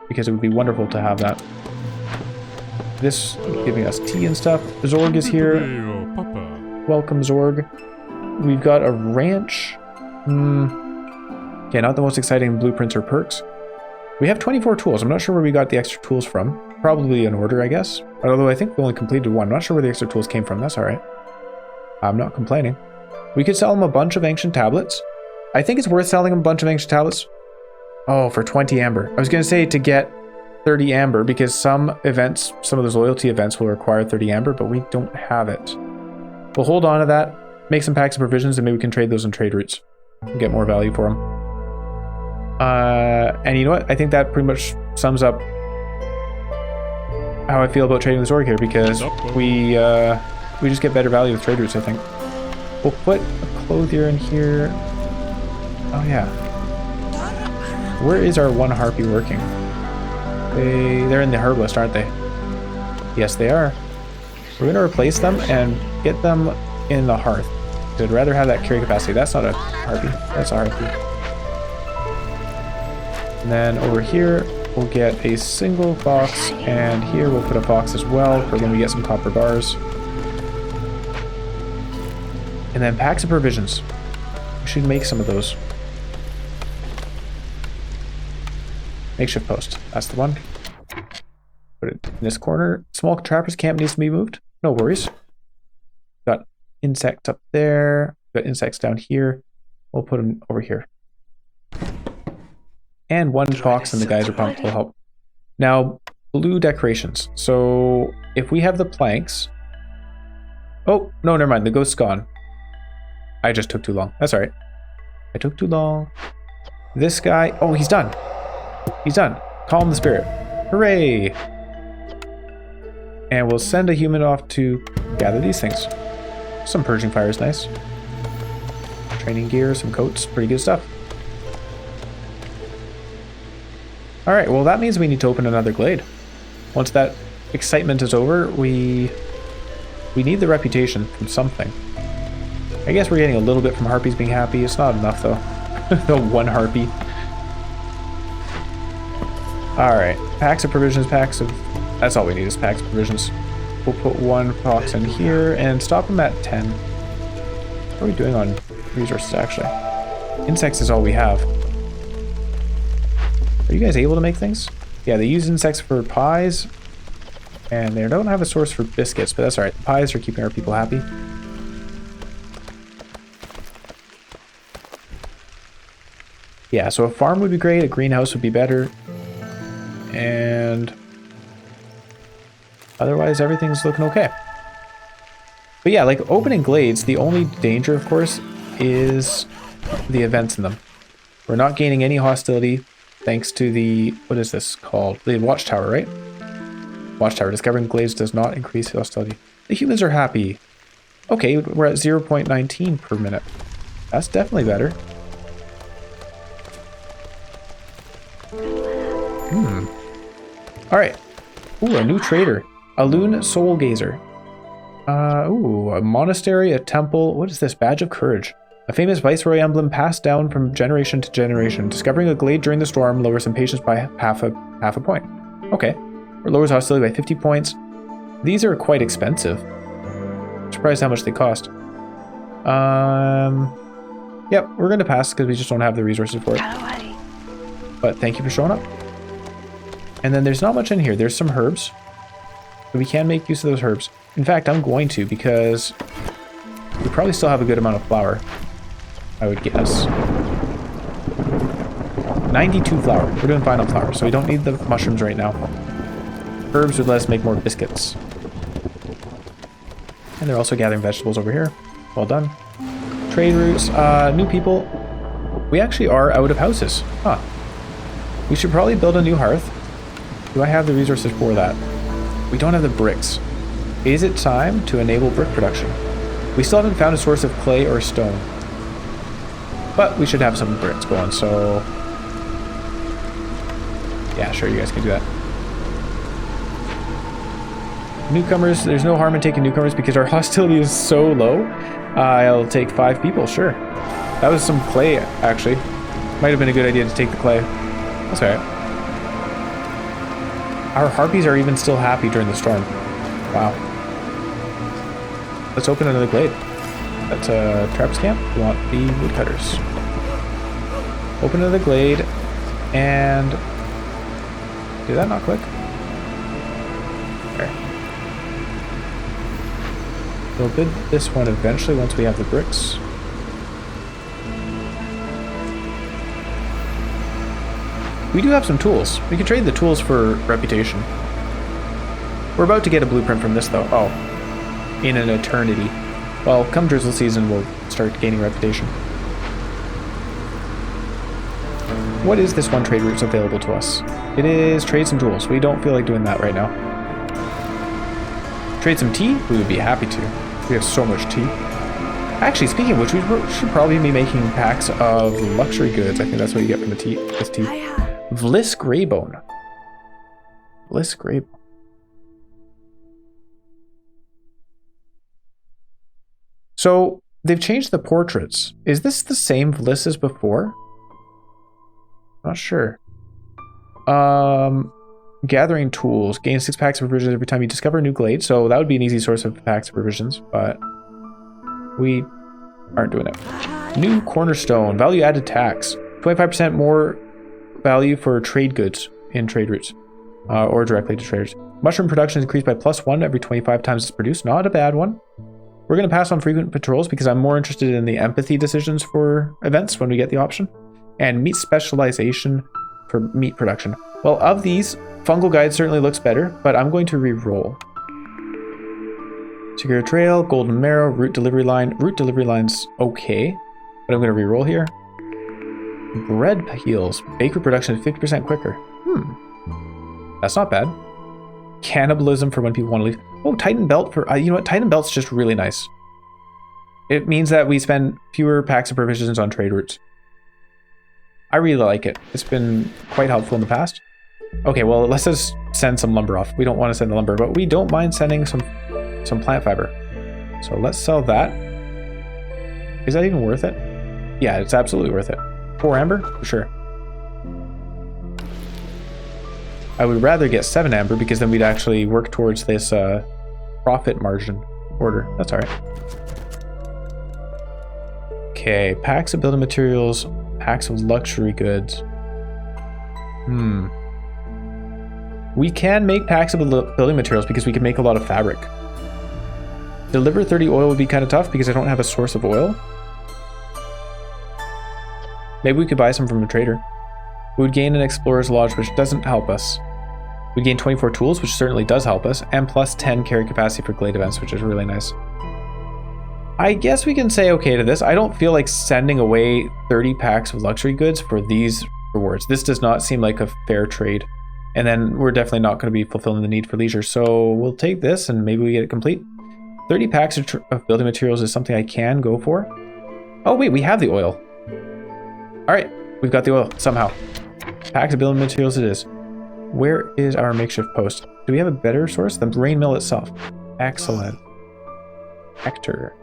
because it would be wonderful to have that. This giving us tea and stuff. Zorg is here. Welcome, Zorg. We've got a ranch. Okay, not the most exciting blueprints or perks. We have 24 tools. I'm not sure where we got the extra tools from. Probably in order, I guess. Although I think we only completed 1. I'm not sure where the extra tools came from. That's alright. I'm not complaining. We could sell them a bunch of ancient tablets. I think it's worth selling them a bunch of ancient tablets. Oh, for 20 amber. I was going to say to get 30 amber, because some events, some of those loyalty events will require 30 amber, but we don't have it. We'll hold on to that, make some packs of provisions, and maybe we can trade those in trade routes and get more value for them. And you know what? I think that pretty much sums up how I feel about trading with Zorg here, because we just get better value with trade routes, I think. We'll put a clothier in here. Oh yeah. Where is our one harpy working? They're in the herbalist, aren't they? Yes, they are. We're going to replace them and get them in the hearth. I'd rather have that carry capacity. That's not a harpy. That's a harpy. And then over here, we'll get a single fox, and here we'll put a fox as well for when we get some copper bars. And then packs of provisions. We should make some of those. Makeshift post. That's the one. Put it in this corner. Small trappers camp needs to be moved. No worries. Got insects up there. Got insects down here. We'll put them over here. And one fox and the geyser pump will help. Now, blue decorations. So if we have the planks. Oh, no, never mind. The ghost's gone. I just took too long. That's all right. I took too long. This guy, oh, he's done. He's done. Calm the spirit. Hooray! And we'll send a human off to gather these things. Some purging fire is nice. Training gear, some coats, pretty good stuff. Alright, well that means we need to open another glade. Once that excitement is over, we need the reputation from something. I guess we're getting a little bit from harpies being happy. It's not enough though. The one harpy. Alright, packs of provisions, packs of... That's all we need is packs of provisions. We'll put one fox in here and stop them at 10. What are we doing on resources actually? Insects is all we have. Are you guys able to make things? Yeah, they use insects for pies. And they don't have a source for biscuits, but that's alright. The pies are keeping our people happy. Yeah, so a farm would be great, a greenhouse would be better. And otherwise everything's looking okay. But yeah, like opening glades, the only danger of course is the events in them. We're not gaining any hostility thanks to the, what is this called? The Watchtower, right? Watchtower, discovering glades does not increase hostility. The humans are happy. Okay, we're at 0.19 per minute. That's definitely better. Alright. Ooh, a new trader. A loon soul gazer. Ooh, a monastery, a temple. What is this? Badge of courage. A famous viceroy emblem passed down from generation to generation. Discovering a glade during the storm lowers impatience by half a point. Okay. Or lowers hostility by 50 points. These are quite expensive. I'm surprised how much they cost. Yep, we're gonna pass because we just don't have the resources for it. But thank you for showing up. And then there's not much in here. There's some herbs. But we can make use of those herbs. In fact, I'm going to because we probably still have a good amount of flour, I would guess. 92 flour. We're doing fine on flour, so we don't need the mushrooms right now. Herbs would let us make more biscuits. And they're also gathering vegetables over here. Well done. Trade routes. New people. We actually are out of houses. Huh. We should probably build a new hearth. Do I have the resources for that? We don't have the bricks. Is it time to enable brick production? We still haven't found a source of clay or stone. But we should have some bricks going, so... Yeah, sure, you guys can do that. Newcomers, there's no harm in taking newcomers because our hostility is so low. I'll take 5 people, sure. That was some clay, actually. Might have been a good idea to take the clay. That's alright. Our harpies are even still happy during the storm. Wow. Let's open another glade. That's a traps camp. We want the woodcutters. Open another glade and... Did that not click? There. We'll bid this one eventually once we have the bricks. We do have some tools. We can trade the tools for reputation. We're about to get a blueprint from this though. Oh, in an eternity. Well, come drizzle season, we'll start gaining reputation. What is this one trade route available to us? It is trade some tools. We don't feel like doing that right now. Trade some tea? We would be happy to. We have so much tea. Actually, speaking of which, we should probably be making packs of luxury goods. I think that's what you get from the tea. This tea. Vliss Greybone. Vliss Greybone. So, they've changed the portraits. Is this the same Vliss as before? Not sure. Gathering tools. Gain 6 packs of provisions every time you discover a new glade. So, that would be an easy source of packs of provisions, but we aren't doing it. New cornerstone. Value added tax. 25% more value for trade goods in trade routes, or directly to traders. Mushroom production is increased by +1 every 25 times it's produced. Not a bad one. We're going to pass on frequent patrols because I'm more interested in the empathy decisions for events when we get the option. And meat specialization for meat production. Well, of these, fungal guide certainly looks better, but I'm going to re-roll. Secure trail, golden marrow, route delivery line. Route delivery line's okay, but I'm going to re-roll here. Bread heals. Bakery production is 50% quicker. That's not bad. Cannibalism for when people want to leave. Oh, Titan Belt for... you know what? Titan Belt's just really nice. It means that we spend fewer packs of provisions on trade routes. I really like it. It's been quite helpful in the past. Okay, well, let's just send some lumber off. We don't want to send the lumber, but we don't mind sending some plant fiber. So let's sell that. Is that even worth it? Yeah, it's absolutely worth it. 4 amber? For sure. I would rather get 7 amber because then we'd actually work towards this profit margin order. That's all right. Okay, packs of building materials, packs of luxury goods. We can make packs of building materials because we can make a lot of fabric. Deliver 30 oil would be kind of tough because I don't have a source of oil. Maybe we could buy some from a trader. We would gain an explorer's lodge, which doesn't help us. We gain 24 tools, which certainly does help us, and plus 10 carry capacity for glade events, which is really nice. I guess we can say okay to this. I don't feel like sending away 30 packs of luxury goods for these rewards. This does not seem like a fair trade. And then we're definitely not going to be fulfilling the need for leisure. So we'll take this and maybe we get it complete. 30 packs of building materials is something I can go for. Oh wait, we have the oil. All right, we've got the oil somehow. Packs of building materials it is. Where is our makeshift post? Do we have a better source? The grain mill itself. Excellent. Hector.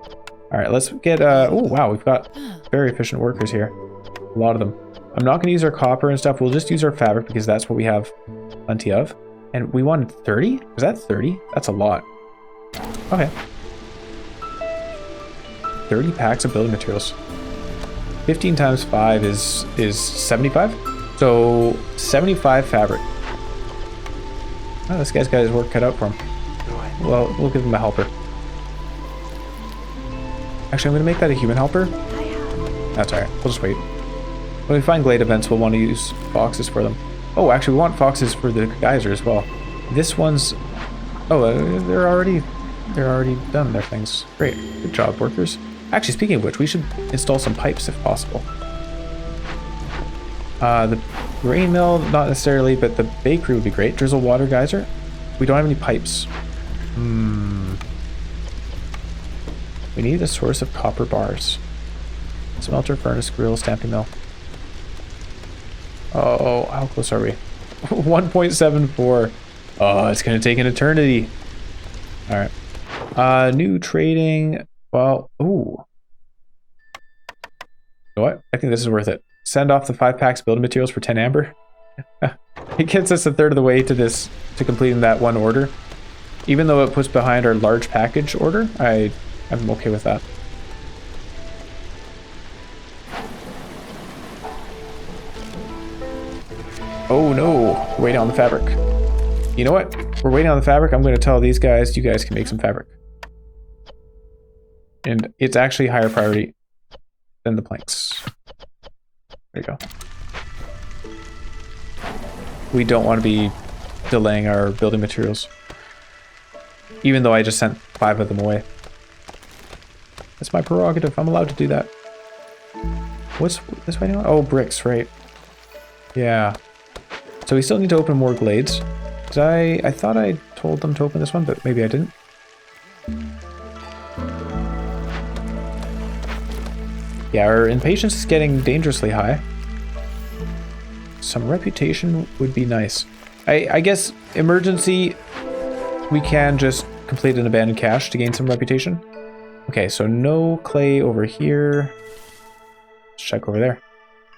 All right, let's get, oh wow, we've got very efficient workers here. A lot of them. I'm not going to use our copper and stuff. We'll just use our fabric because that's what we have plenty of. And we wanted 30? Was that 30? That's a lot. Okay. 30 packs of building materials. 15 times 5 is 75. So 75 fabric. Oh, this guy's got his work cut out for him. Well, we'll give him a helper. Actually, I'm going to make that a human helper. That's alright. We'll just wait. When we find glade events, we'll want to use foxes for them. Oh, actually, we want foxes for the geyser as well. This one's... Oh, they're already done their things. Great. Good job, workers. Actually, speaking of which, we should install some pipes if possible. The grain mill, not necessarily, but the bakery would be great. Drizzle water geyser. We don't have any pipes. We need a source of copper bars. Smelter, furnace, grill, stamping mill. Oh, how close are we? 1.74. Oh, it's going to take an eternity. All right. New trading. Well, ooh. You know what? I think this is worth it. Send off the 5 packs building materials for 10 amber. It gets us a third of the way to completing that one order. Even though it puts behind our large package order, I'm okay with that. Oh no, we're waiting on the fabric. You know what? We're waiting on the fabric. I'm going to tell these guys, you guys can make some fabric. And it's actually higher priority than the planks. There you go. We don't want to be delaying our building materials. Even though I just sent 5 of them away. That's my prerogative. I'm allowed to do that. What's this right now? Oh, bricks, right. Yeah. So we still need to open more glades. I thought I told them to open this one, but maybe I didn't. Yeah, our impatience is getting dangerously high. Some reputation would be nice. I guess emergency, we can just complete an abandoned cache to gain some reputation. Okay, so no clay over here. Let's check over there.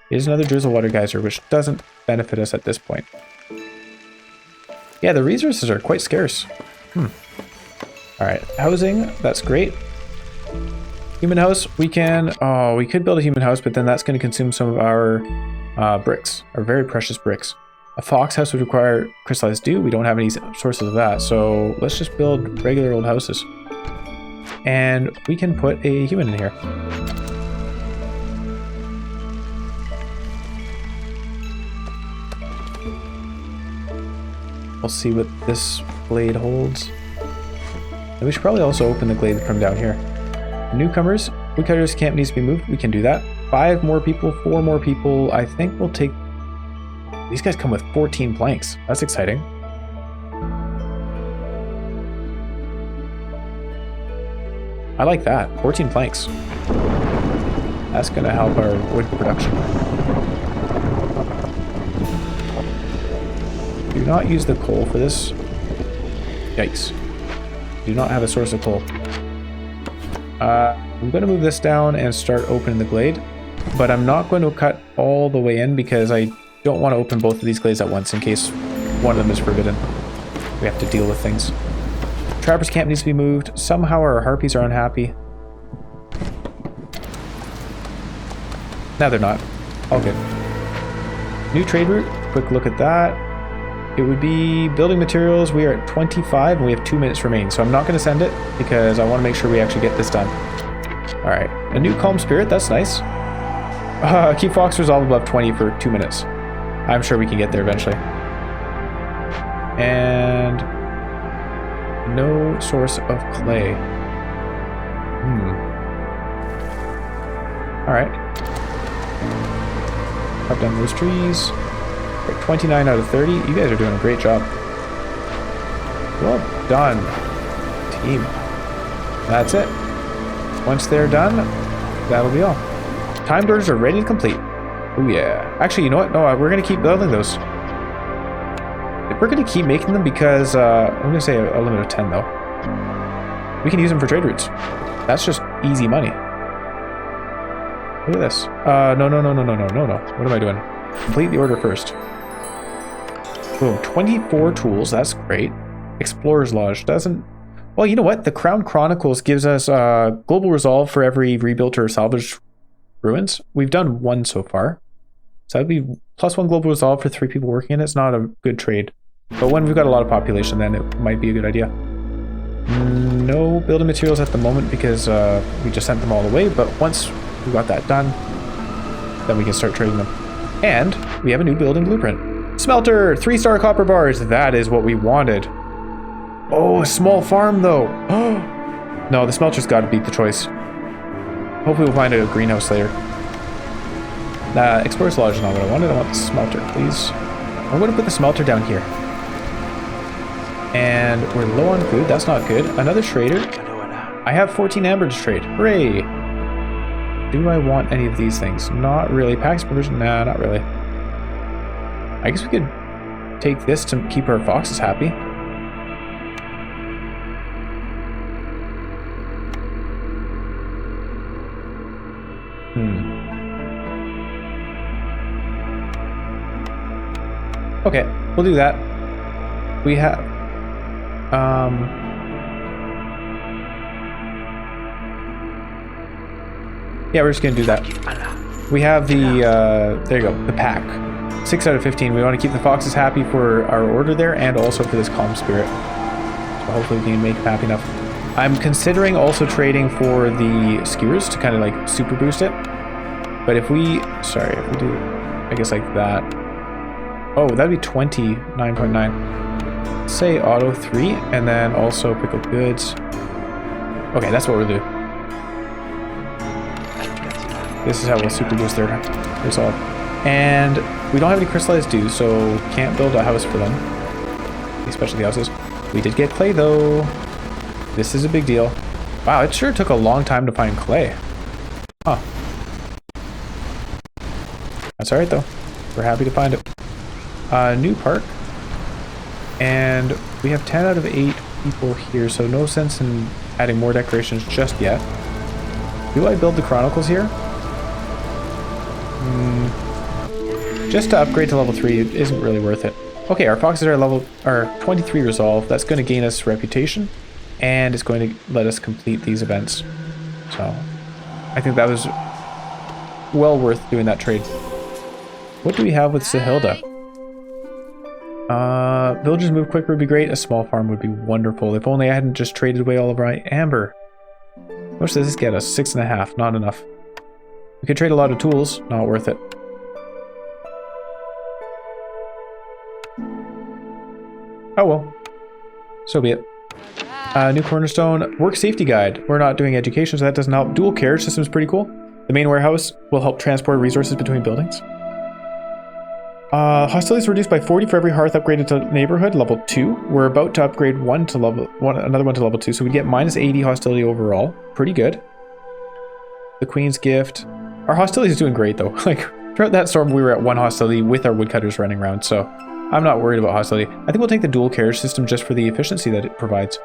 Here's another drizzle water geyser, which doesn't benefit us at this point. Yeah, the resources are quite scarce. Alright, housing, that's great. Human house, we can... Oh, we could build a human house, but then that's going to consume some of our bricks, our very precious bricks. A fox house would require crystallized dew. We don't have any sources of that, so let's just build regular old houses. And we can put a human in here. We'll see what this glade holds. And we should probably also open the glade from down here. Newcomers, woodcutter's camp needs to be moved. We can do that. 5 more people, 4 more people. I think we'll take... These guys come with 14 planks. That's exciting. I like that. 14 planks. That's going to help our wood production. Do not use the coal for this. Yikes. Do not have a source of coal. I'm going to move this down and start opening the glade. But I'm not going to cut all the way in because I don't want to open both of these glades at once in case one of them is forbidden. We have to deal with things. Trapper's camp needs to be moved. Somehow our harpies are unhappy. No, they're not. All good. New trade route. Quick look at that. It would be building materials. We are at 25 and we have 2 minutes remaining. So I'm not going to send it because I want to make sure we actually get this done. All right. A new calm spirit. That's nice. Keep Fox resolve above 20 for 2 minutes. I'm sure we can get there eventually. And no source of clay. All right. Cut down those trees. We're at 29 out of 30. You guys are doing a great job. Well done, team. That's it. Once they're done, that'll be all. Timed orders are ready to complete. Oh yeah. Actually, you know what? No, we're going to keep building those. We're going to keep making them because, I'm going to say a limit of 10 though. We can use them for trade routes. That's just easy money. Look at this. No. What am I doing? Complete the order first. Boom. 24 tools. That's great. Explorer's Lodge doesn't... Well, you know what? The Crown Chronicles gives us global resolve for every rebuilt or salvaged ruins. We've done 1 so far. So that'd be +1 global resolve for 3 people working in it. It's not a good trade. But when we've got a lot of population, then it might be a good idea. No building materials at the moment because we just sent them all away. But once we got that done, then we can start trading them. And we have a new building blueprint. Smelter! 3-star copper bars. That is what we wanted. Oh, a small farm though. No, the smelter's got to beat the choice. Hopefully we'll find a greenhouse later. Explorer's Lodge is not what I wanted. I want the smelter, please. I'm going to put the smelter down here. And we're low on food. That's not good. Another trader. I have 14 amber to trade. Hooray! Do I want any of these things? Not really. Pax provision? Nah, not really. I guess we could take this to keep our foxes happy. Okay, we'll do that. We have... Yeah, we're just going to do that. We have the... there you go, the pack. 6 out of 15. We want to keep the foxes happy for our order there and also for this calm spirit. So hopefully we can make them happy enough. I'm considering also trading for the skewers to kind of like super boost it. But if we... Sorry, if we do... I guess like that... Oh, that'd be 29.9. Say auto 3, and then also pick up goods. Okay, that's what we'll do. This is how we'll super boost their resolve. And we don't have any crystallized dew, so can't build a house for them. These specialty houses. We did get clay though. This is a big deal. Wow, it sure took a long time to find clay. Huh. That's alright though. We're happy to find it. New park. And we have 10 out of 8 people here, so no sense in adding more decorations just yet. Do I build the Chronicles here? Just to upgrade to level 3 it isn't really worth it. Okay, our foxes are 23 resolve. That's going to gain us reputation, and it's going to let us complete these events. So, I think that was well worth doing that trade. What do we have with Sahilda? Villagers move quicker would be great. A small farm would be wonderful. If only I hadn't just traded away all of my amber. How much does this get us? 6.5. Not enough. We could trade a lot of tools. Not worth it. Oh well. So be it. New cornerstone. Work safety guide. We're not doing education, so that doesn't help. Dual carriage system is pretty cool. The main warehouse will help transport resources between buildings. Hostilities reduced by 40 for every hearth upgraded to neighborhood, level 2. We're about to upgrade another one to level 2, so we get minus 80 hostility overall. Pretty good. The Queen's Gift. Our hostility is doing great though. Like, throughout that storm we were at 1 hostility with our woodcutters running around, so I'm not worried about hostility. I think we'll take the dual carriage system just for the efficiency that it provides.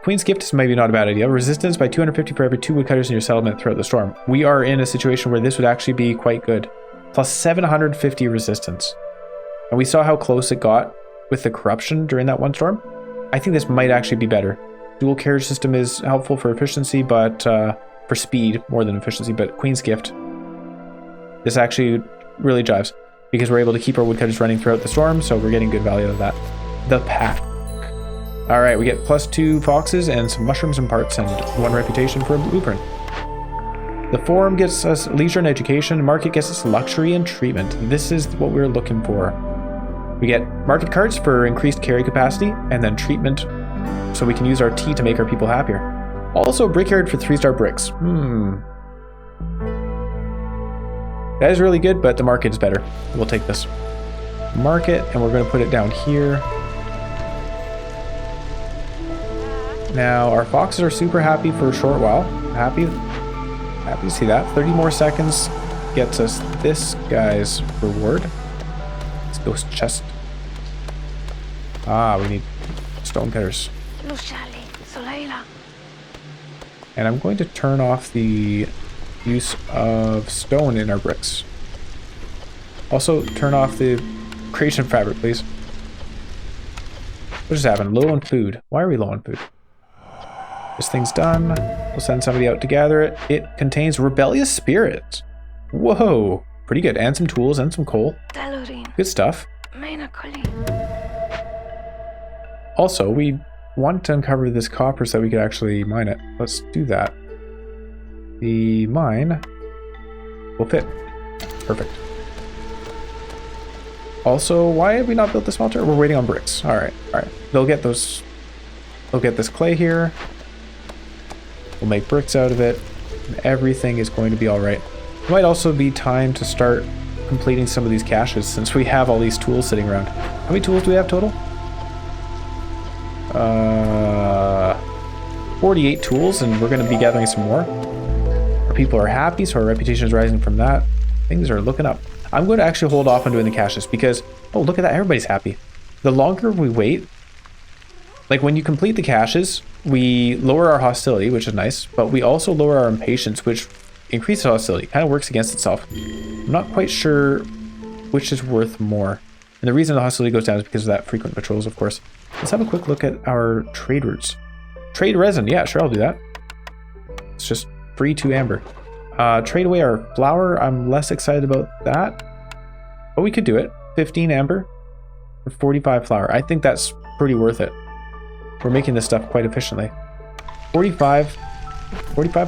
Queen's Gift is maybe not a bad idea. Resistance by 250 for every 2 woodcutters in your settlement throughout the storm. We are in a situation where this would actually be quite good. Plus 750 resistance. And we saw how close it got with the corruption during that one storm. I think this might actually be better. Dual carriage system is helpful for efficiency, but for speed more than efficiency, but Queen's Gift. This actually really jives because we're able to keep our woodcutters running throughout the storm, so we're getting good value out of that. The pack. All right, we get plus 2 foxes and some mushrooms and parts and 1 reputation for a blueprint. The forum gets us leisure and education. Market gets us luxury and treatment. This is what we're looking for. We get market carts for increased carry capacity and then treatment so we can use our tea to make our people happier. Also brickyard for 3-star bricks. That is really good, but the market is better. We'll take this. Market, and we're going to put it down here. Now, our foxes are super happy for a short while. Happy to see that. 30 more seconds gets us this guy's reward. Let's go chest. We need stone cutters. And I'm going to turn off the use of stone in our bricks. Also, turn off the creation of fabric, please. What just happened? Low on food. Why are we low on food? This thing's done. We'll send somebody out to gather it. It contains rebellious spirits. Whoa. Pretty good. And some tools and some coal. Good stuff. Also, we want to uncover this copper so that we could actually mine it. Let's do that. The mine will fit. Perfect. Also, why have we not built the smelter? We're waiting on bricks. All right. They'll get those. They'll get this clay here. We'll make bricks out of it. And everything is going to be all right. It might also be time to start completing some of these caches since we have all these tools sitting around. How many tools do we have total? 48 tools, and we're going to be gathering some more. Our people are happy, so our reputation is rising from that. Things are looking up. I'm going to actually hold off on doing the caches because, oh, look at that. Everybody's happy. The longer we wait, like when you complete the caches, we lower our hostility, which is nice, but we also lower our impatience, which increases hostility. Kind of works against itself. I'm not quite sure which is worth more. And the reason the hostility goes down is because of that frequent patrols, of course. Let's have a quick look at our trade routes. Trade resin. Yeah, sure, I'll do that. It's just free 2 amber. Trade away our flour. I'm less excited about that, but we could do it. 15 amber for 45 flour. I think that's pretty worth it. We're making this stuff quite efficiently. 45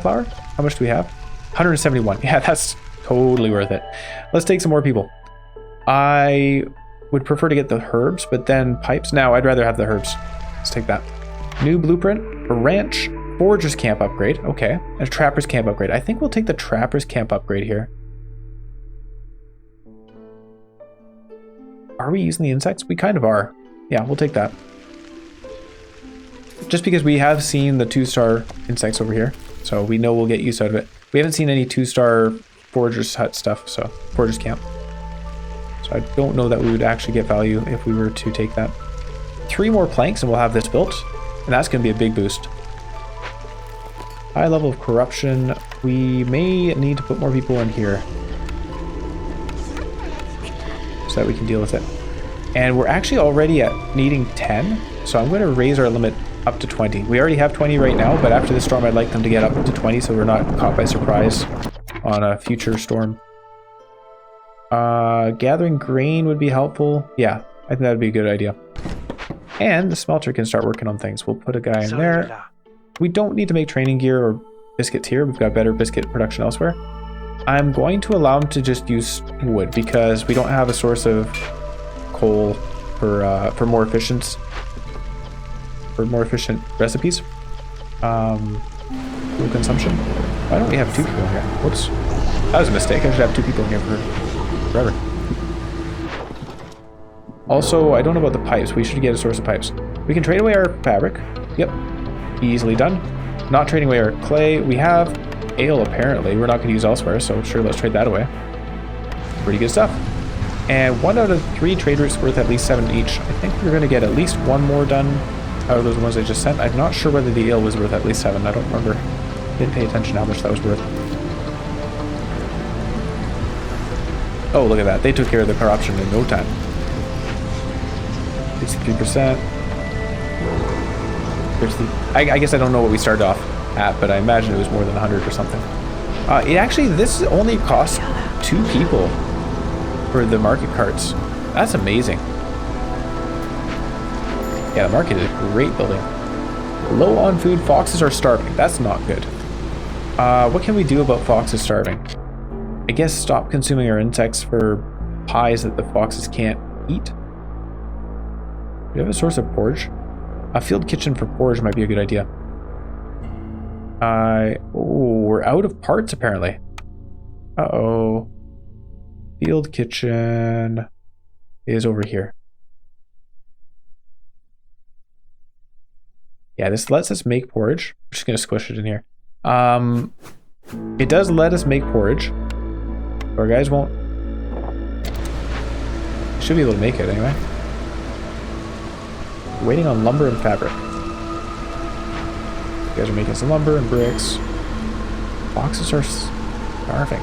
flour? How much do we have? 171. Yeah, that's totally worth it. Let's take some more people. I would prefer to get the herbs, but then pipes. Now, I'd rather have the herbs. Let's take that. New blueprint, a ranch, forager's camp upgrade. Okay, and a trapper's camp upgrade. I think we'll take the trapper's camp upgrade here. Are we using the insects? We kind of are. Yeah, we'll take that. Just because we have seen the 2-star insects over here, so we know we'll get use out of it. We haven't seen any 2-star forager's hut stuff, so forager's camp. So I don't know that we would actually get value if we were to take that. 3 more planks and we'll have this built, and that's going to be a big boost. High level of corruption. We may need to put more people in here so that we can deal with it. And we're actually already at needing 10, so I'm going to raise our limit up to 20. We already have 20 right now, but after the storm I'd like them to get up to 20 so we're not caught by surprise on a future storm. Gathering grain would be helpful. Yeah, I think that would be a good idea. And the smelter can start working on things. We'll put a guy in there. We don't need to make training gear or biscuits here. We've got better biscuit production elsewhere. I'm going to allow him to just use wood because we don't have a source of coal for more efficient recipes. Fuel consumption. Why don't we have 2 people in here? Whoops. That was a mistake. I should have 2 people in here forever. Also, I don't know about the pipes. We should get a source of pipes. We can trade away our fabric. Yep. Easily done. Not trading away our clay. We have ale, apparently. We're not going to use elsewhere, so sure, let's trade that away. Pretty good stuff. And 1 out of 3 trade routes worth at least 7 each. I think we're going to get at least 1 more done out of those ones I just sent. I'm not sure whether the ale was worth at least 7. I don't remember. Didn't pay attention to how much that was worth. Oh, look at that. They took care of the corruption in no time. 63%. I guess I don't know what we started off at, but I imagine it was more than 100 or something. This only costs 2 people for the market carts. That's amazing. Yeah, the market is a great building. Low on food, foxes are starving. That's not good. What can we do about foxes starving? I guess stop consuming our insects for pies that the foxes can't eat. Do we have a source of porridge? A field kitchen for porridge might be a good idea. We're out of parts apparently. Uh-oh. Field kitchen is over here. Yeah, this lets us make porridge. I'm just gonna squish it in here. It does let us make porridge. Our guys won't. Should be able to make it anyway. Waiting on lumber and fabric. You guys are making some lumber and bricks. Foxes are starving.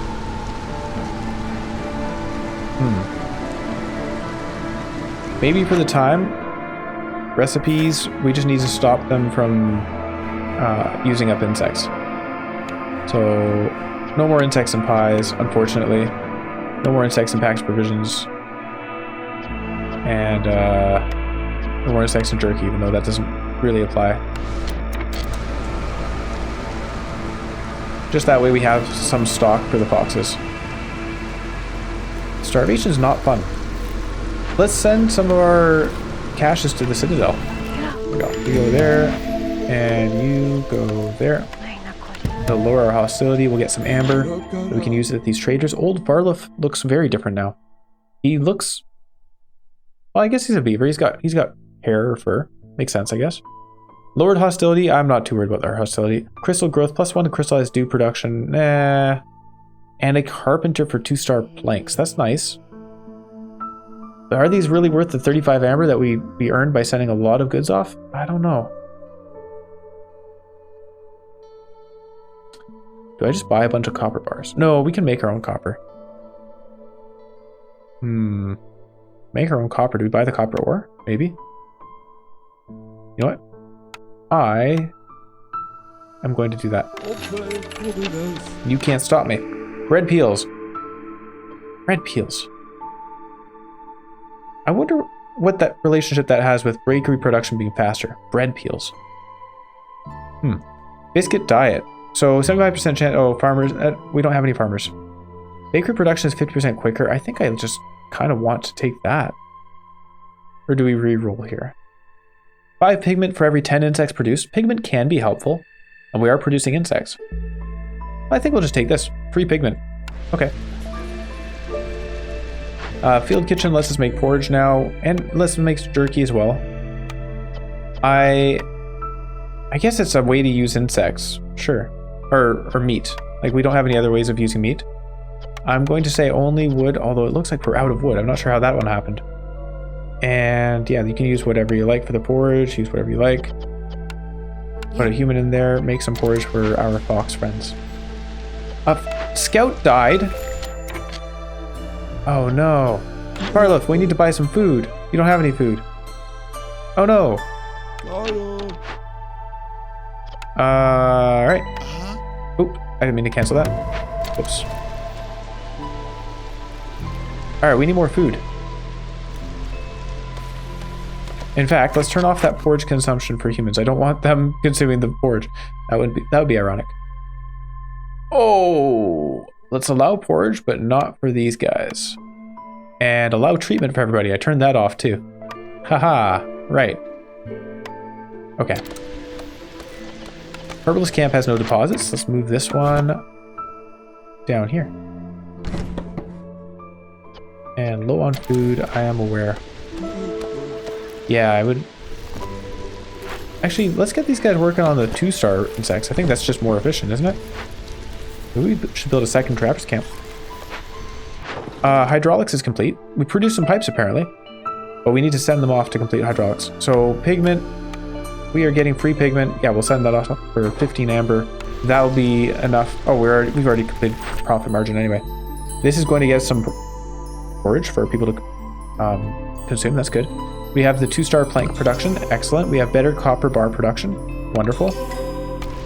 Maybe for the time, recipes, we just need to stop them from using up insects. So, no more insects in pies, unfortunately. No more insects in packaged provisions. And no more insects in jerky, even though that doesn't really apply. Just that way we have some stock for the foxes. Starvation is not fun. Let's send some of our caches to the Citadel. We go there, and you go there. They'll lower our hostility. We'll get some amber that we can use at these traders. Old Varloff looks very different now. He looks, well, I guess he's a beaver. He's got hair or fur. Makes sense, I guess. Lowered hostility. I'm not too worried about our hostility. Crystal growth +1 to crystallized dew production. Nah. And a carpenter for 2-star planks. That's nice. But are these really worth the 35 amber that we earned by sending a lot of goods off? I don't know. Do I just buy a bunch of copper bars? No, we can make our own copper. Make our own copper. Do we buy the copper ore? Maybe. You know what? I am going to do that. Okay, you can't stop me. Bread peels. Bread peels. I wonder what that relationship that has with bakery production being faster. Bread peels. Biscuit diet. So 75% chance. Oh, farmers. We don't have any farmers. Bakery production is 50% quicker. I think I just kind of want to take that. Or do we re-roll here? 5 pigment for every 10 insects produced. Pigment can be helpful. And we are producing insects. I think we'll just take this. Free pigment. Okay. Field kitchen lets us make porridge now. And lets us make jerky as well. I guess it's a way to use insects. Sure. Or meat. Like, we don't have any other ways of using meat. I'm going to say only wood, although it looks like we're out of wood. I'm not sure how that one happened. And yeah, you can use whatever you like for the porridge. Use whatever you like. Put a human in there. Make some porridge for our fox friends. A scout died. Oh no. Parloth, we need to buy some food. You don't have any food. Oh no. Alright. Oop, I didn't mean to cancel that. Oops. Alright, we need more food. In fact, let's turn off that porridge consumption for humans. I don't want them consuming the porridge. That would be ironic. Oh, let's allow porridge, but not for these guys. And allow treatment for everybody. I turned that off too. Haha, right. Okay. Herbalist camp has no deposits. Let's move this one down here. And low on food, I am aware. Yeah, I would... Actually, let's get these guys working on the 2-star insects. I think that's just more efficient, isn't it? Maybe we should build a second trappers camp. Hydraulics is complete. We produced some pipes, apparently. But we need to send them off to complete hydraulics. So, pigment. We are getting free pigment. Yeah, we'll send that off for 15 amber. That'll be enough. Oh, we've already completed profit margin anyway. This is going to get some forage for people to consume. That's good. We have the 2-star plank production. Excellent. We have better copper bar production. Wonderful.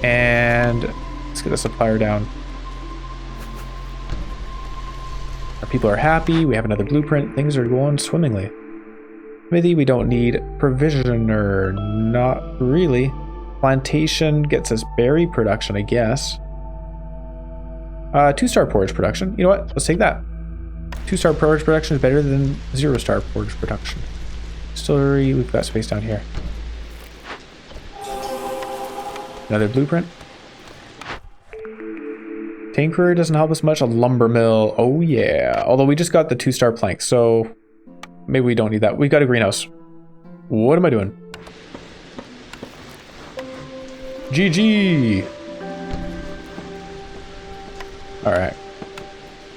And let's get the supplier down. Our people are happy. We have another blueprint. Things are going swimmingly. Smithy, we don't need. Provisioner, not really. Plantation gets us berry production, I guess. 2-star porridge production. You know what? Let's take that. 2-star porridge production is better than 0-star porridge production. Distillery, we've got space down here. Another blueprint. Tinkerer doesn't help us much. A lumber mill. Oh yeah. Although we just got the 2-star plank, so maybe we don't need that. We've got a greenhouse. What am I doing? GG. Alright.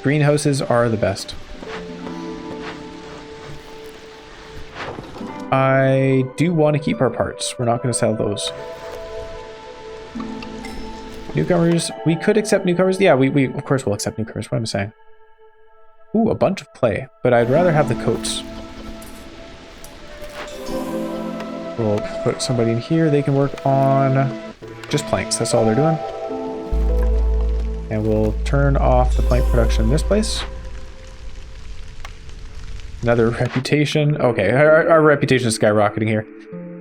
Greenhouses are the best. I do want to keep our parts. We're not going to sell those. Newcomers. We could accept newcomers. Yeah, we of course we'll accept newcomers. What am I saying? Ooh, a bunch of clay. But I'd rather have the coats. We'll put somebody in here. They can work on just planks. That's all they're doing. And we'll turn off the plank production in this place. Another reputation. Okay, our reputation is skyrocketing here.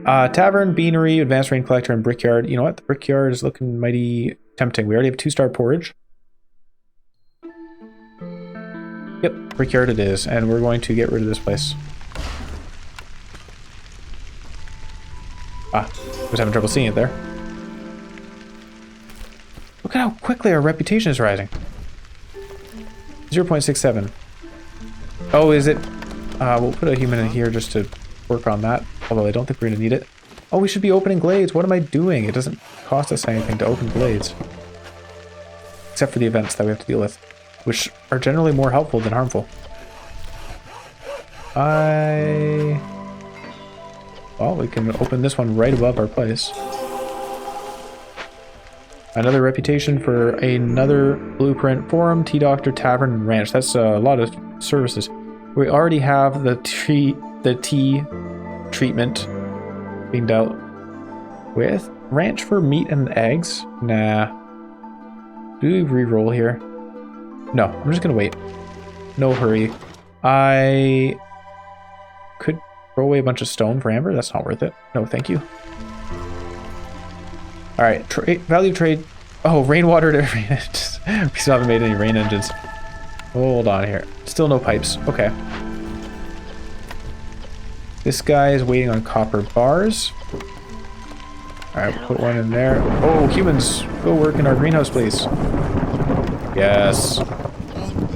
Tavern, beanery, advanced rain collector, and brickyard. You know what? The brickyard is looking mighty tempting. We already have 2-star porridge. Yep, brickyard it is. And we're going to get rid of this place. I was having trouble seeing it there. Look at how quickly our reputation is rising. 0.67. Oh, is it? We'll put a human in here just to work on that. Although I don't think we're going to need it. Oh, we should be opening glades. What am I doing? It doesn't cost us anything to open glades. Except for the events that we have to deal with. Which are generally more helpful than harmful. Well, we can open this one right above our place. Another reputation for another blueprint. Forum, tea doctor, tavern, and ranch. That's a lot of services. We already have the tea treatment being dealt with. Ranch for meat and eggs? Nah. Do we re-roll here? No, I'm just gonna wait. No hurry. I could throw away a bunch of stone for amber. That's not worth it. No, thank you. Alright, value trade. Oh, rainwater to we still haven't made any rain engines. Hold on here. Still no pipes. Okay. This guy is waiting on copper bars. Alright, we'll put one in there. Oh, humans, go work in our greenhouse, please. Yes.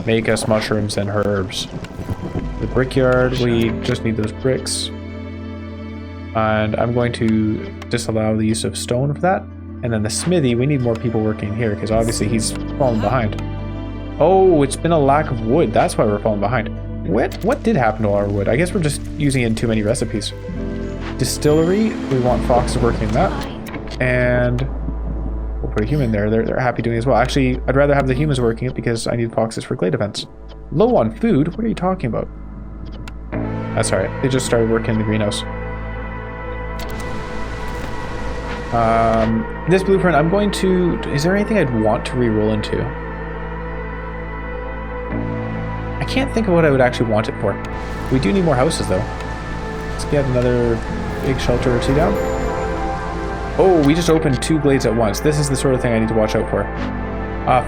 Make us mushrooms and herbs. The brickyard, we just need those bricks. And I'm going to disallow the use of stone for that. And then the smithy, we need more people working here because obviously he's falling behind. Oh, it's been a lack of wood. That's why we're falling behind. What did happen to our wood? I guess we're just using it in too many recipes. Distillery, we want foxes working that. And we'll put a human there. They're happy doing it as well. Actually, I'd rather have the humans working it because I need foxes for glade events. Low on food? What are you talking about? That's alright. They just started working in the greenhouse. This blueprint, I'm going to... Is there anything I'd want to re-roll into? I can't think of what I would actually want it for. We do need more houses, though. Let's get another big shelter or two down. Oh, we just opened 2 glades at once. This is the sort of thing I need to watch out for.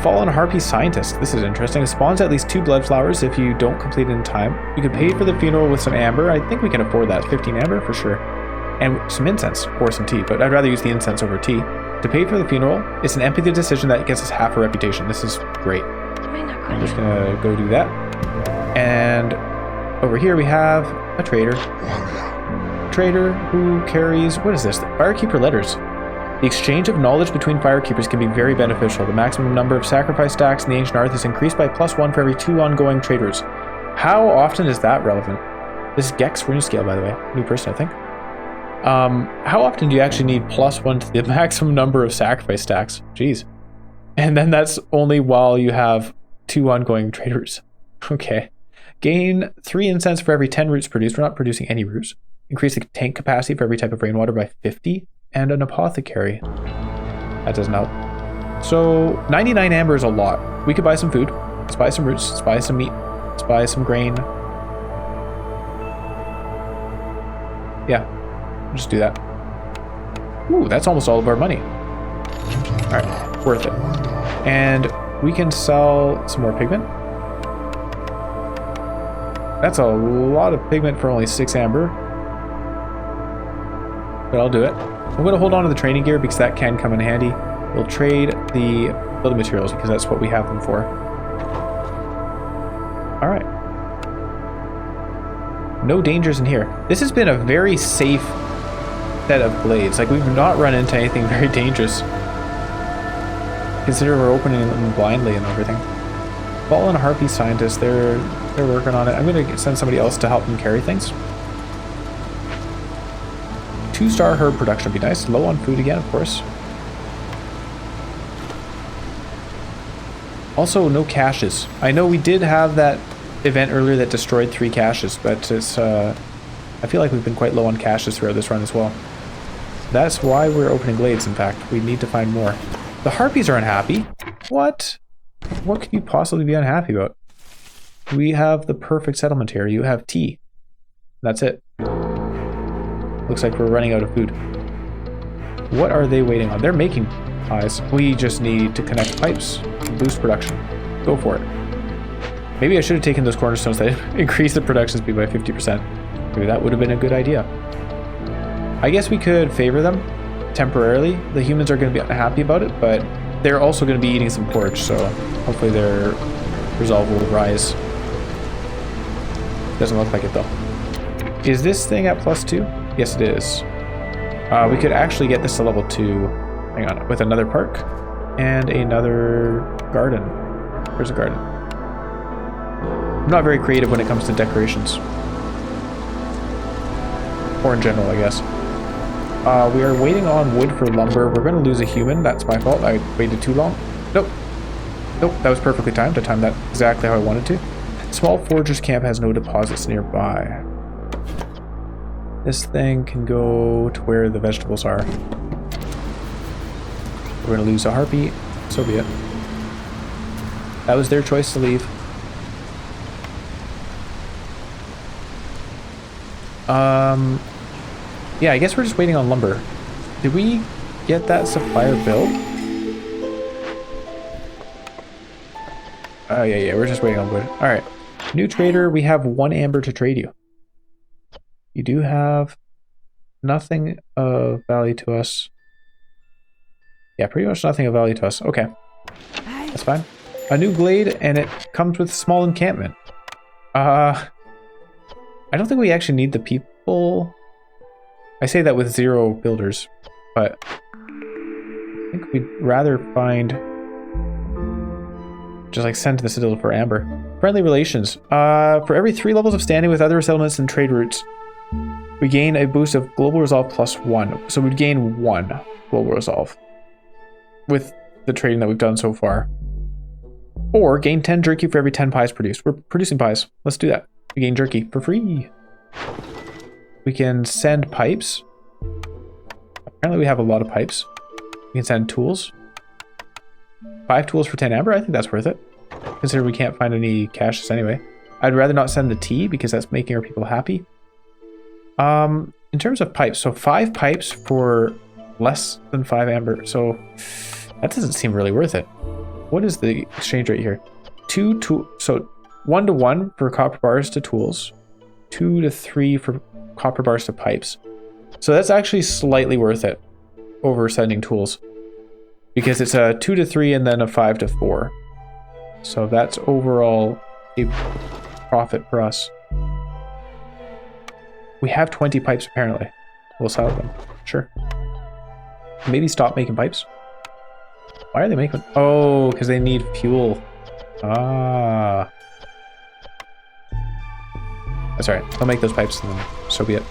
Fallen Harpy Scientist. This is interesting. It spawns at least 2 blood flowers if you don't complete it in time. You could pay for the funeral with some amber. I think we can afford that. 15 amber for sure. And some incense or some tea, but I'd rather use the incense over tea. To pay for the funeral, it's an empathy decision that gets us half a reputation. This is great. I'm just gonna go do that. And over here we have a trader. Trader who carries, what is this? Firekeeper letters. The exchange of knowledge between firekeepers can be very beneficial. The maximum number of sacrifice stacks in the ancient Earth is increased by +1 for every 2 ongoing traders. How often is that relevant? This is Gex rune scale, by the way. New person, I think. How often do you actually need +1 to the maximum number of sacrifice stacks? Jeez. And then that's only while you have 2 ongoing traders. Okay. Gain 3 incense for every 10 roots produced. We're not producing any roots. Increase the tank capacity for every type of rainwater by 50. And an apothecary. That doesn't help. So 99 amber is a lot. We could buy some food. Let's buy some roots. Let's buy some meat. Let's buy some grain. Yeah. Just do that. Ooh, that's almost all of our money. Alright, worth it. And we can sell some more pigment. That's a lot of pigment for only 6 amber. But I'll do it. I'm going to hold on to the training gear because that can come in handy. We'll trade the building materials because that's what we have them for. Alright. No dangers in here. This has been a very safe set of glades. Like, we've not run into anything very dangerous. Consider we're opening them blindly and everything. Fallen Harpy scientists, they're working on it. I'm going to send somebody else to help them carry things. 2-star herb production would be nice. Low on food again, of course. Also, no caches. I know we did have that event earlier that destroyed 3 caches, but it's I feel like we've been quite low on caches throughout this run as well. That's why we're opening glades, in fact. We need to find more. The harpies are unhappy. What? What could you possibly be unhappy about? We have the perfect settlement here. You have tea. That's it. Looks like we're running out of food. What are they waiting on? They're making pies. We just need to connect pipes and boost production. Go for it. Maybe I should have taken those cornerstones that increase the production speed by 50%. Maybe that would have been a good idea. I guess we could favor them temporarily. The humans are going to be unhappy about it, but they're also going to be eating some porridge, so hopefully their resolve will rise. Doesn't look like it though. Is this thing at +2? Yes, it is. We could actually get this to level 2. Hang on, with another park and another garden. Where's the garden? I'm not very creative when it comes to decorations. Or in general, I guess. We are waiting on wood for lumber. We're going to lose a human. That's my fault. I waited too long. Nope. Nope, that was perfectly timed. I timed that exactly how I wanted to. Small forger's camp has no deposits nearby. This thing can go to where the vegetables are. We're going to lose a harpy. So be it. That was their choice to leave. Yeah, I guess we're just waiting on lumber. Did we get that supplier built? Oh, yeah, we're just waiting on wood. Alright. New trader, we have 1 amber to trade you. You do have nothing of value to us. Yeah, pretty much nothing of value to us. Okay. That's fine. A new glade, and it comes with small encampment. I don't think we actually need the people. I say that with 0 builders, but I think we'd rather find... just like send to the Citadel for amber. Friendly relations. For every 3 levels of standing with other settlements and trade routes, we gain a boost of global resolve +1. So we'd gain 1 global resolve with the trading that we've done so far. Or gain 10 jerky for every 10 pies produced. We're producing pies. Let's do that. We gain jerky for free. We can send pipes. Apparently we have a lot of pipes. We can send tools. 5 tools for 10 amber. I think that's worth it. Consider we can't find any caches anyway. I'd rather not send the tea because that's making our people happy. In terms of pipes, so 5 pipes for less than 5 amber. So that doesn't seem really worth it. What is the exchange rate here? 1 to 1 for copper bars to tools. 2 to 3 for copper bars to pipes. So that's actually slightly worth it over sending tools. because it's a 2 to 3 and then a 5 to 4. So that's overall a profit for us. We have 20 pipes apparently. We'll sell them. Sure. Maybe stop making pipes. Why are they making? Oh, because they need fuel. Ah. That's alright. I'll make those pipes and then so be it.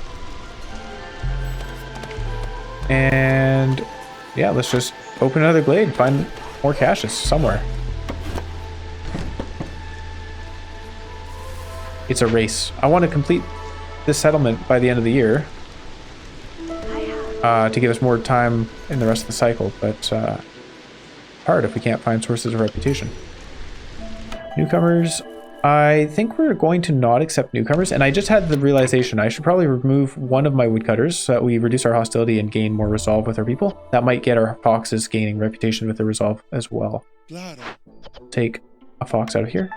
And yeah, let's just open another glade, find more caches somewhere. It's a race. I want to complete this settlement by the end of the year to give us more time in the rest of the cycle, but hard if we can't find sources of reputation. Newcomers. I think we're going to not accept newcomers, and I just had the realization I should probably remove one of my woodcutters so that we reduce our hostility and gain more resolve with our people. That might get our foxes gaining reputation with the resolve as well. Take a fox out of here.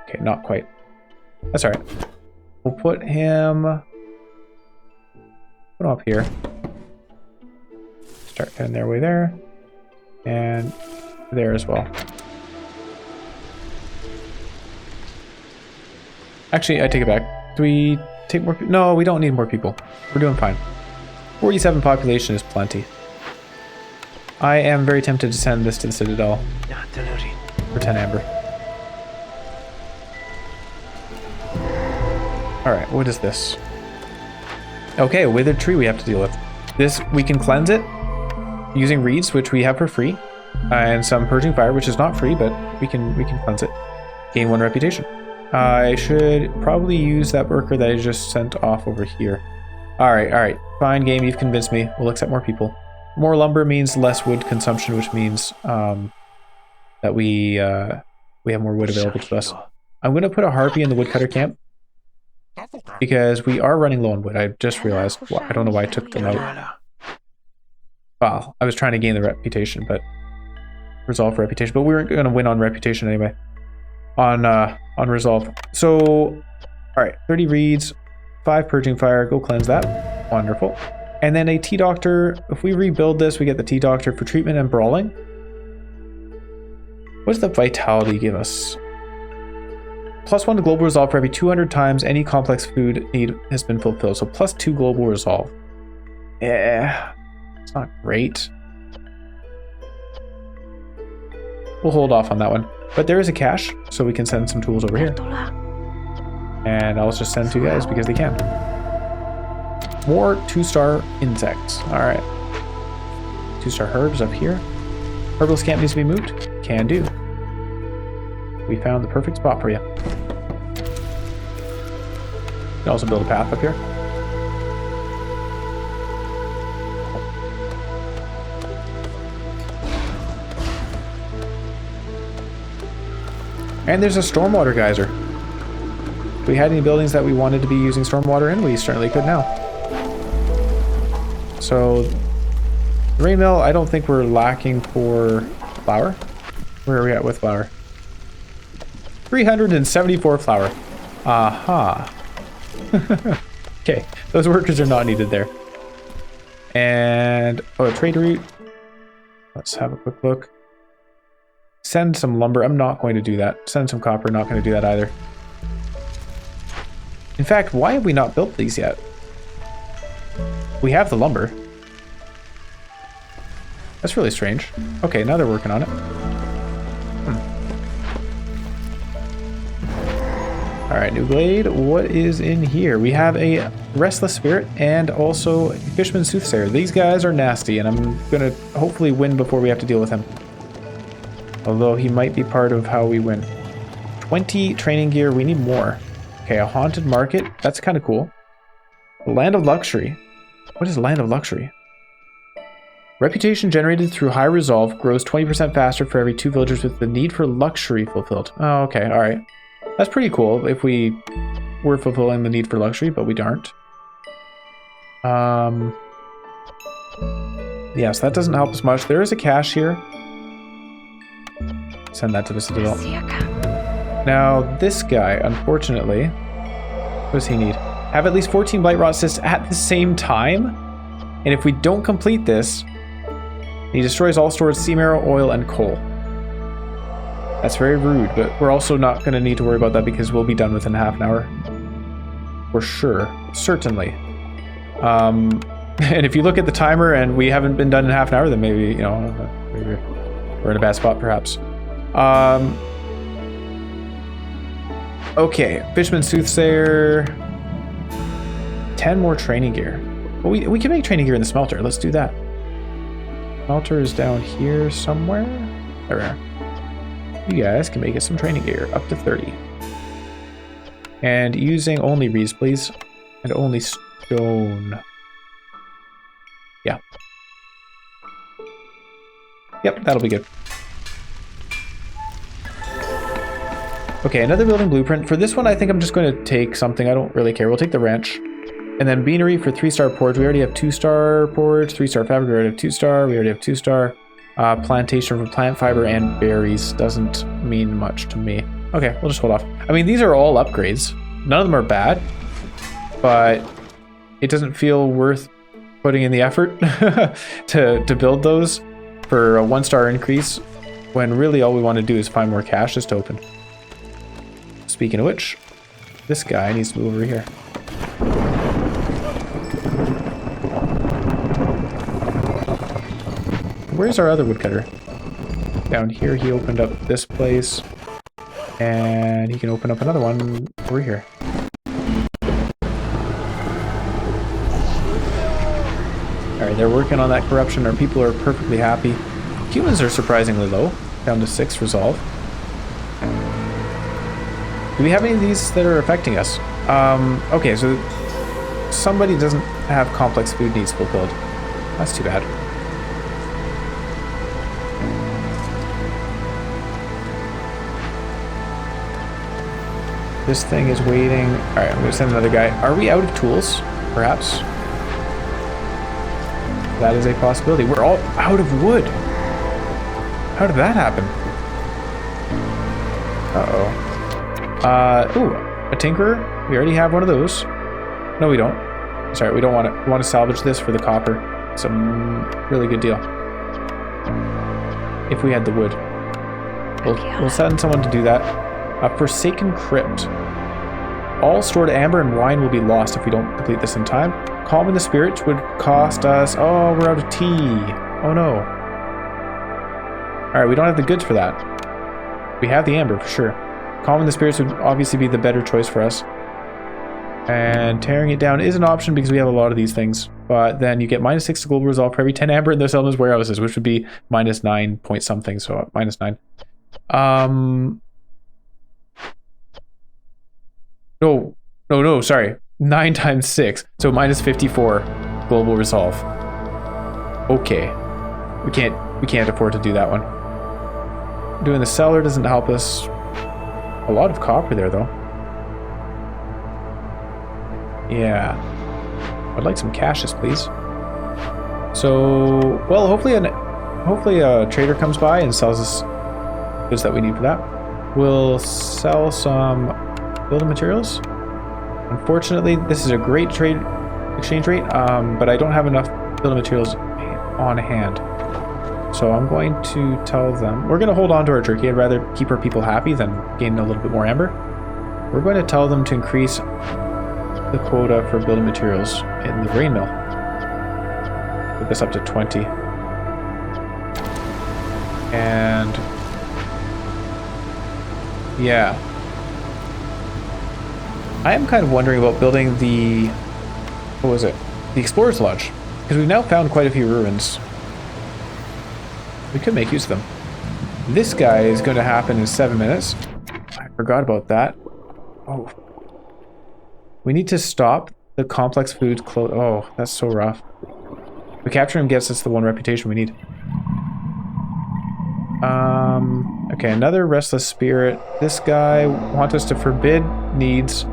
Okay, not quite. That's alright. We'll put him up here. Start heading their way there. And there as well. Actually, I take it back. Do we take more people? No, we don't need more people. We're doing fine. 47 population is plenty. I am very tempted to send this to the Citadel. For 10 amber. Alright, what is this? Okay, a withered tree we have to deal with. This, we can cleanse it using reeds, which we have for free. And some purging fire, which is not free, but we can cleanse it. Gain 1 reputation. I should probably use that worker that I just sent off over here. Alright. Fine game, you've convinced me. We'll accept more people. More lumber means less wood consumption, which means that we have more wood available to us. I'm going to put a harpy in the woodcutter camp because we are running low on wood. I just realized. Well, I don't know why I took them out. Well, I was trying to gain the reputation, but resolve for reputation. But we weren't going to win on reputation anyway. On resolve. So, all right, 30 reeds, 5 purging fire. Go cleanse that. Wonderful. And then a tea doctor. If we rebuild this, we get the tea doctor for treatment and brawling. What does the vitality give us? +1 to global resolve for every 200 times any complex food need has been fulfilled. So +2 global resolve. Yeah, it's not great. We'll hold off on that one. But there is a cache, so we can send some tools over here. And I'll just send 2 guys because they can. More 2-star insects. Alright. 2-star herbs up here. Herbalist camp needs to be moved. Can do. We found the perfect spot for you. You can also build a path up here. And there's a stormwater geyser. If we had any buildings that we wanted to be using stormwater in, we certainly could now. So, the rain mill, I don't think we're lacking for flour. Where are we at with flour? 374 flour. Aha. Okay, those workers are not needed there. And, oh, a trade route. Let's have a quick look. Send some lumber. I'm not going to do that. Send some copper. Not going to do that either. In fact, why have we not built these yet? We have the lumber. That's really strange. Okay, now they're working on it. Alright, new glade. What is in here? We have a restless spirit and also a fisherman soothsayer. These guys are nasty, and I'm going to hopefully win before we have to deal with him. Although he might be part of how we win. 20 training gear. We need more. Okay, a haunted market. That's kind of cool. Land of luxury. What is land of luxury? Reputation generated through high resolve grows 20% faster for every 2 villagers with the need for luxury fulfilled. Oh, okay. All right. That's pretty cool if we were fulfilling the need for luxury, but we aren't. Yes, that doesn't help us much. There is a cache here. Send that to the Citadel. Now, this guy, unfortunately, what does he need? Have at least 14 blight rot cysts at the same time? And if we don't complete this, He destroys all stored sea marrow, oil, and coal. That's very rude, but we're also not going to need to worry about that because we'll be done within half an hour. For sure. Certainly. And if you look at the timer and we haven't been done in half an hour, then maybe, you know, maybe we're in a bad spot, perhaps. Okay, Fisherman Soothsayer. 10 more training gear. Well, we can make training gear in the smelter. Let's do that. Smelter is down here somewhere. There we are. You guys can make us some training gear, up to 30. And using only reeds, please. And only stone. Yeah. Yep, that'll be good. Okay, another building blueprint. For this one, I think I'm just going to take something. I don't really care. We'll take the wrench. And then beanery for 3-star porridge. We already have 2-star porridge, 3-star fabric. We already have 2-star. We already have 2-star. Plantation for plant fiber and berries doesn't mean much to me. Okay, we'll just hold off. I mean, these are all upgrades. None of them are bad, but it doesn't feel worth putting in the effort to build those for a 1-star increase when really all we want to do is find more cash just to open. Speaking of which, this guy needs to move over here. Where's our other woodcutter? Down here, he opened up this place. And he can open up another one over here. Alright, they're working on that corruption. Our people are perfectly happy. Humans are surprisingly low. Down to 6 resolve. Do we have any of these that are affecting us? Okay, so somebody doesn't have complex food needs fulfilled. That's too bad. This thing is waiting. Alright, I'm going to send another guy. Are we out of tools? Perhaps? That is a possibility. We're all out of wood. How did that happen? Uh-oh. Ooh, a tinkerer? We already have one of those. No, we don't. Sorry, we don't want it. We want to salvage this for the copper. It's a really good deal. If we had the wood. We'll send someone to do that. A Forsaken Crypt. All stored amber and wine will be lost if we don't complete this in time. Calming the spirits would cost us... Oh, we're out of tea. Oh no. Alright, we don't have the goods for that. We have the amber for sure. Calming the spirits would obviously be the better choice for us. And tearing it down is an option because we have a lot of these things. But then you get -6 to global resolve for every 10 amber in those elements warehouses, which would be -9 point something, so -9. No, sorry. 9 times 6. So -54 global resolve. Okay. We can't afford to do that one. Doing the cellar doesn't help us. A lot of copper there though. Yeah. I'd like some caches, please. So, well, hopefully a trader comes by and sells us goods that we need for that. We'll sell some building materials. Unfortunately, this is a great trade exchange rate, but I don't have enough building materials on hand. So I'm going to tell them, we're going to hold on to our turkey. I'd rather keep our people happy than gain a little bit more amber. We're going to tell them to increase the quota for building materials in the grain mill. Put this up to 20. And yeah. I am kind of wondering about building the, what was it? The Explorer's Lodge. Because we've now found quite a few ruins. We could make use of them. This guy is going to happen in 7 minutes. I forgot about that. Oh. We need to stop the complex food oh, that's so rough. If we capture him, gets us the 1 reputation we need. Okay, another restless spirit. This guy wants us to forbid needs.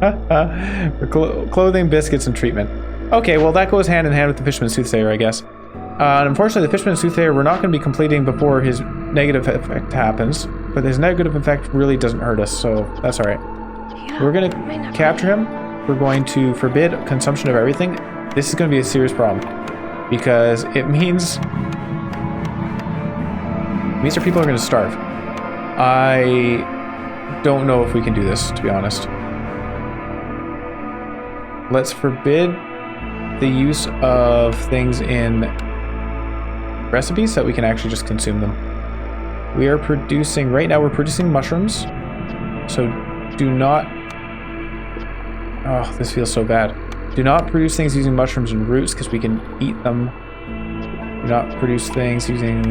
For clothing, biscuits, and treatment. Okay, well that goes hand in hand with the Fisherman Soothsayer, I guess. Unfortunately, the Fisherman Soothsayer we're not going to be completing before his negative effect happens, but his negative effect really doesn't hurt us, so that's alright. We're going to capture him. We're going to forbid consumption of everything. This is going to be a serious problem, because it means means our people are going to starve. I don't know if we can do this, to be honest. Let's forbid the use of things in recipes so that we can actually just consume them. We are producing, right now we're producing mushrooms. So do not, oh, this feels so bad. Do not produce things using mushrooms and roots because we can eat them. Do not produce things using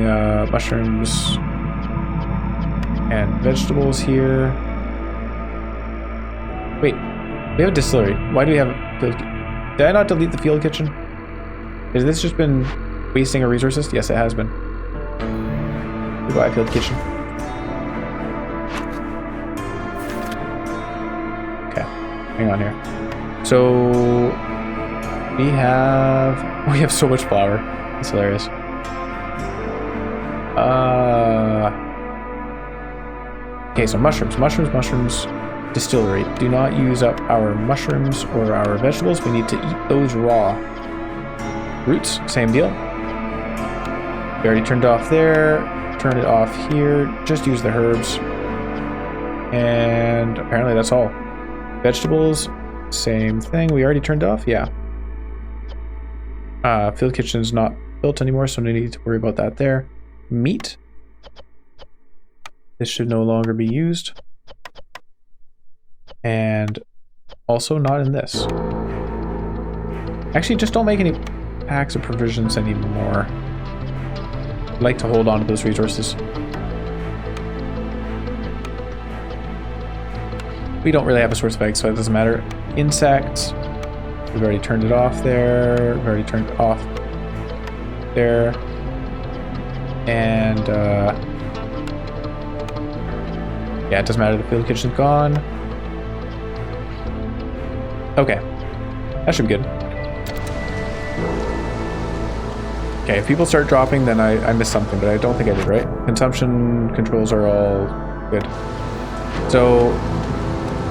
mushrooms and vegetables here. Wait, we have a distillery. Why do we have a field? Did I not delete the field kitchen? Has this just been wasting our resources? Yes, it has been. Goodbye, field kitchen. Okay, hang on here. So we have so much flour. It's hilarious. Okay, so mushrooms. Distillery. Do not use up our mushrooms or our vegetables. We need to eat those raw. Roots, same deal. We already turned it off there. Turn it off here. Just use the herbs. And apparently that's all. Vegetables, same thing. We already turned off? Yeah. Field kitchen's not built anymore, so no need to worry about that there. Meat. This should no longer be used. And also not in this. Actually, just don't make any packs of provisions anymore. I'd like to hold on to those resources. We don't really have a source of eggs, so it doesn't matter. Insects. We've already turned it off there. We've already turned it off there. And yeah, it doesn't matter. The field kitchen's gone. Okay, that should be good. Okay, if people start dropping, then I missed something, but I don't think I did, right? Consumption controls are all good. So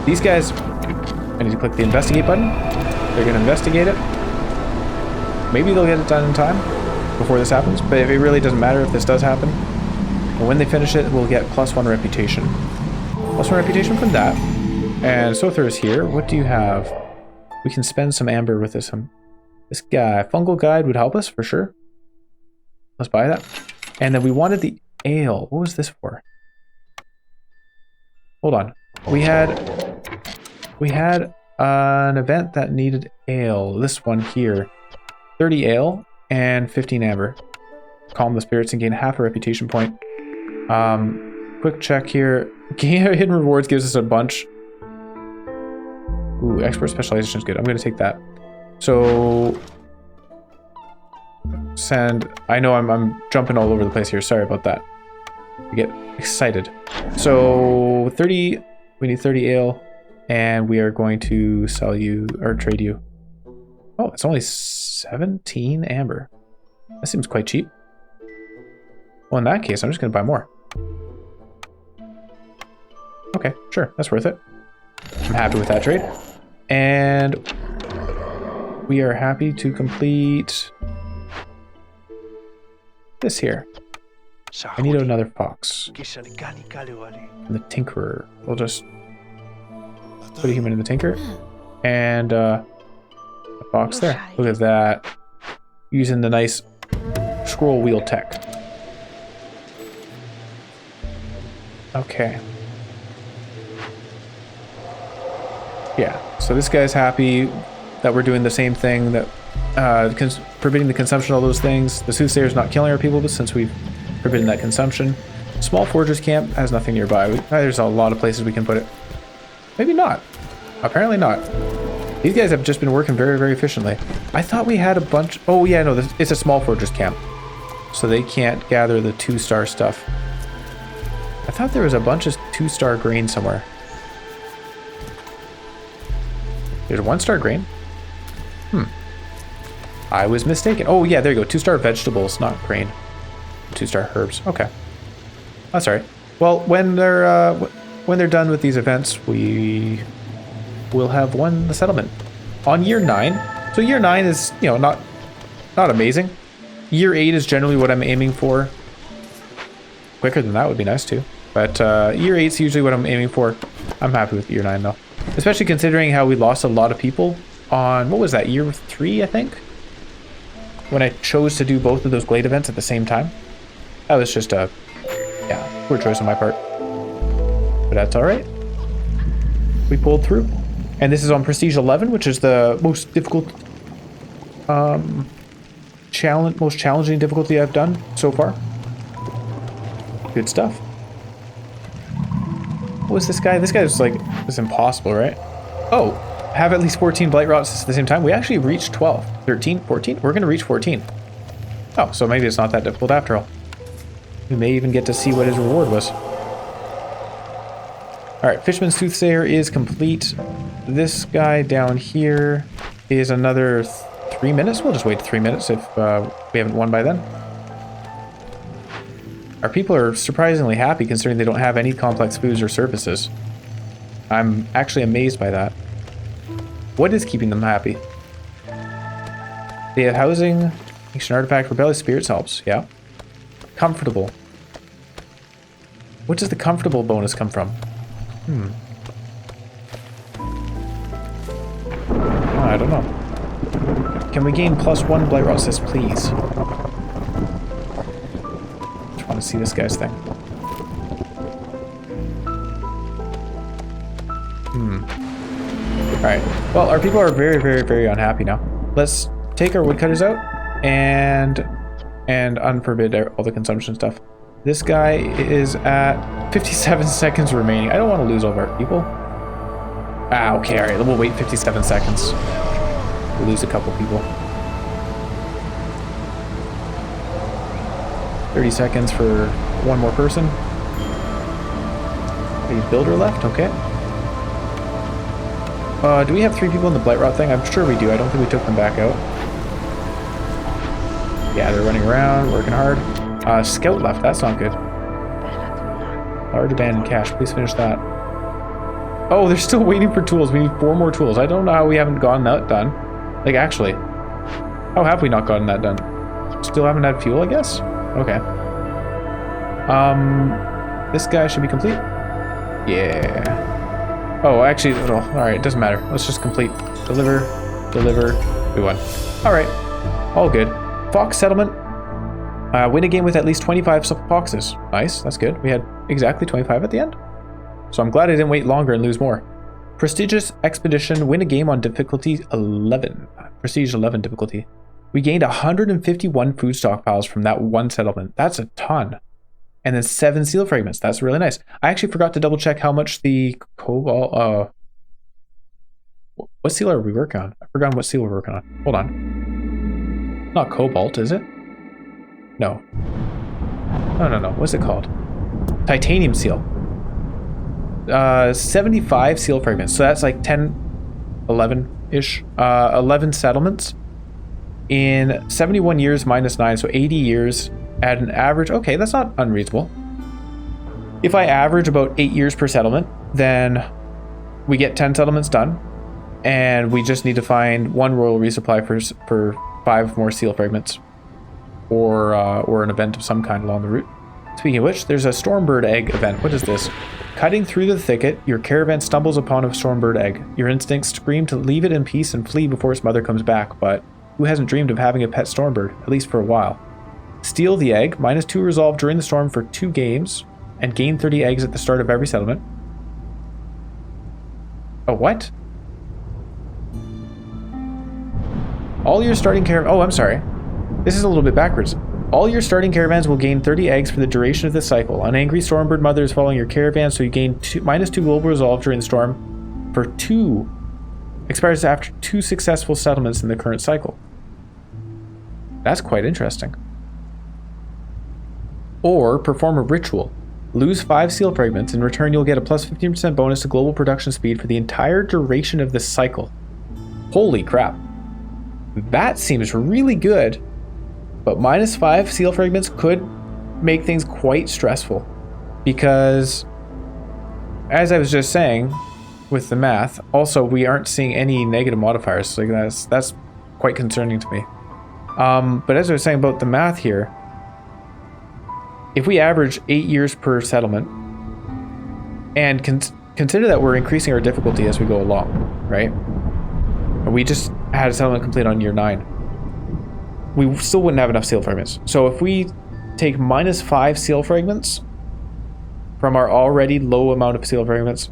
these guys, I need to click the investigate button. They're going to investigate it. Maybe they'll get it done in time before this happens, but it really doesn't matter if this does happen. And when they finish it, we'll get +1 reputation. +1 reputation from that. And Sother is here. What do you have? We can spend some amber with this. This guy. Fungal guide would help us for sure. Let's buy that. And then we wanted the ale. What was this for? Hold on. We had an event that needed ale. This one here. 30 ale and 15 amber. Calm the spirits and gain half a reputation point. Quick check here. Gain hidden rewards gives us a bunch. Ooh, expert specialization is good. I'm going to take that. So send. I know I'm jumping all over the place here. Sorry about that. I get excited. So 30. We need 30 ale, and we are going to sell you or trade you. Oh, it's only 17 amber. That seems quite cheap. Well, in that case, I'm just going to buy more. Okay, sure. That's worth it. I'm happy with that trade. And we are happy to complete this here. I need another fox. And the tinkerer. We'll just put a human in the tinker. And a fox there. Look at that. Using the nice scroll wheel tech. Okay. Yeah, so this guy's happy that we're doing the same thing, that forbidding the consumption of all those things. The soothsayer's not killing our people, but since we've forbidden that consumption. Small forger's camp has nothing nearby. There's a lot of places we can put it. Maybe not. Apparently not. These guys have just been working very, very efficiently. I thought we had a bunch. Oh yeah, no, it's a small forger's camp, so they can't gather the 2-star stuff. I thought there was a bunch of 2-star grain somewhere. There's 1-star grain. I was mistaken. Oh yeah, there you go. 2-star vegetables, not grain. 2-star herbs. Okay, that's all right. Well, when they're done with these events, we will have won the settlement on year 9. So year 9 is, you know, not amazing. Year 8 is generally what I'm aiming for. quicker than that would be nice too. But year 8 is usually what I'm aiming for. I'm happy with year 9 though. Especially considering how we lost a lot of people on, what was that, year 3, I think? When I chose to do both of those Glade events at the same time. That was just a, yeah, poor choice on my part. But that's alright. We pulled through. And this is on Prestige 11, which is the most difficult, most challenging difficulty I've done so far. Good stuff. What was this guy? This guy was like, it's impossible, right? Oh, have at least 14 Blight Rots at the same time. We actually reached 12, 13, 14. We're going to reach 14. Oh, so maybe it's not that difficult after all. We may even get to see what his reward was. All right, Fishman's Soothsayer is complete. This guy down here is another 3 minutes. We'll just wait 3 minutes if we haven't won by then. Our people are surprisingly happy considering they don't have any complex foods or services. I'm actually amazed by that. What is keeping them happy? They have housing, ancient artifact, rebellious spirits helps, yeah. Comfortable. What does the comfortable bonus come from? Oh, I don't know. Can we gain +1 Blight Rot Cyst, please? Just want to see this guy's thing. Alright. Well, our people are very, very, very unhappy now. Let's take our woodcutters out and unforbid all the consumption stuff. This guy is at 57 seconds remaining. I don't want to lose all of our people. Ah, okay, alright. We'll wait 57 seconds. We'll lose a couple people. 30 seconds for one more person. A builder left, okay. Do we have 3 people in the Blight Rot thing? I'm sure we do. I don't think we took them back out. Yeah, they're running around, working hard. Scout left. That's not good. Large abandoned cache. Please finish that. Oh, they're still waiting for tools. We need 4 more tools. I don't know how we haven't gotten that done. Like, actually. How have we not gotten that done? Still haven't had fuel, I guess? Okay. This guy should be complete. Yeah. Oh, actually, oh, alright, it doesn't matter. Let's just complete. Deliver, we won. Alright, all good. Fox settlement. Win a game with at least 25 foxes. Nice, that's good. We had exactly 25 at the end. So I'm glad I didn't wait longer and lose more. Prestigious expedition. Win a game on difficulty 11. Prestige 11 difficulty. We gained 151 food stockpiles from that one settlement. That's a ton. And then 7 seal fragments. That's really nice. I actually forgot to double check how much the cobalt... what seal are we working on? I forgot what seal we're working on. Hold on. Not cobalt, is it? No. No. What's it called? Titanium seal. 75 seal fragments. So that's like 10, 11-ish. 11 settlements. In 71 years minus 9, so 80 years... at an average, okay, that's not unreasonable. If I average about 8 years per settlement, then we get 10 settlements done, and we just need to find 1 royal resupply for 5 more seal fragments, or an event of some kind along the route. Speaking of which, there's a Stormbird egg event. What is this? Cutting through the thicket, your caravan stumbles upon a Stormbird egg. Your instincts scream to leave it in peace and flee before its mother comes back, but who hasn't dreamed of having a pet Stormbird, at least for a while? Steal the egg, -2 resolve during the storm for 2 games, and gain 30 eggs at the start of every settlement. Oh, what? All your starting caravans... Oh, I'm sorry. This is a little bit backwards. All your starting caravans will gain 30 eggs for the duration of the cycle. An angry Stormbird mother is following your caravan, so you gain -2 global resolve during the storm for 2. Expires after 2 successful settlements in the current cycle. That's quite interesting. Or perform a ritual. Lose 5 seal fragments. In return, you'll get a plus 15% bonus to global production speed for the entire duration of this cycle. Holy crap. That seems really good. But -5 seal fragments could make things quite stressful. Because, as I was just saying, with the math, also we aren't seeing any negative modifiers. So that's quite concerning to me. But as I was saying about the math here, if we average 8 years per settlement, and consider that we're increasing our difficulty as we go along, right? We just had a settlement complete on year 9. We still wouldn't have enough seal fragments. So if we take -5 seal fragments from our already low amount of seal fragments,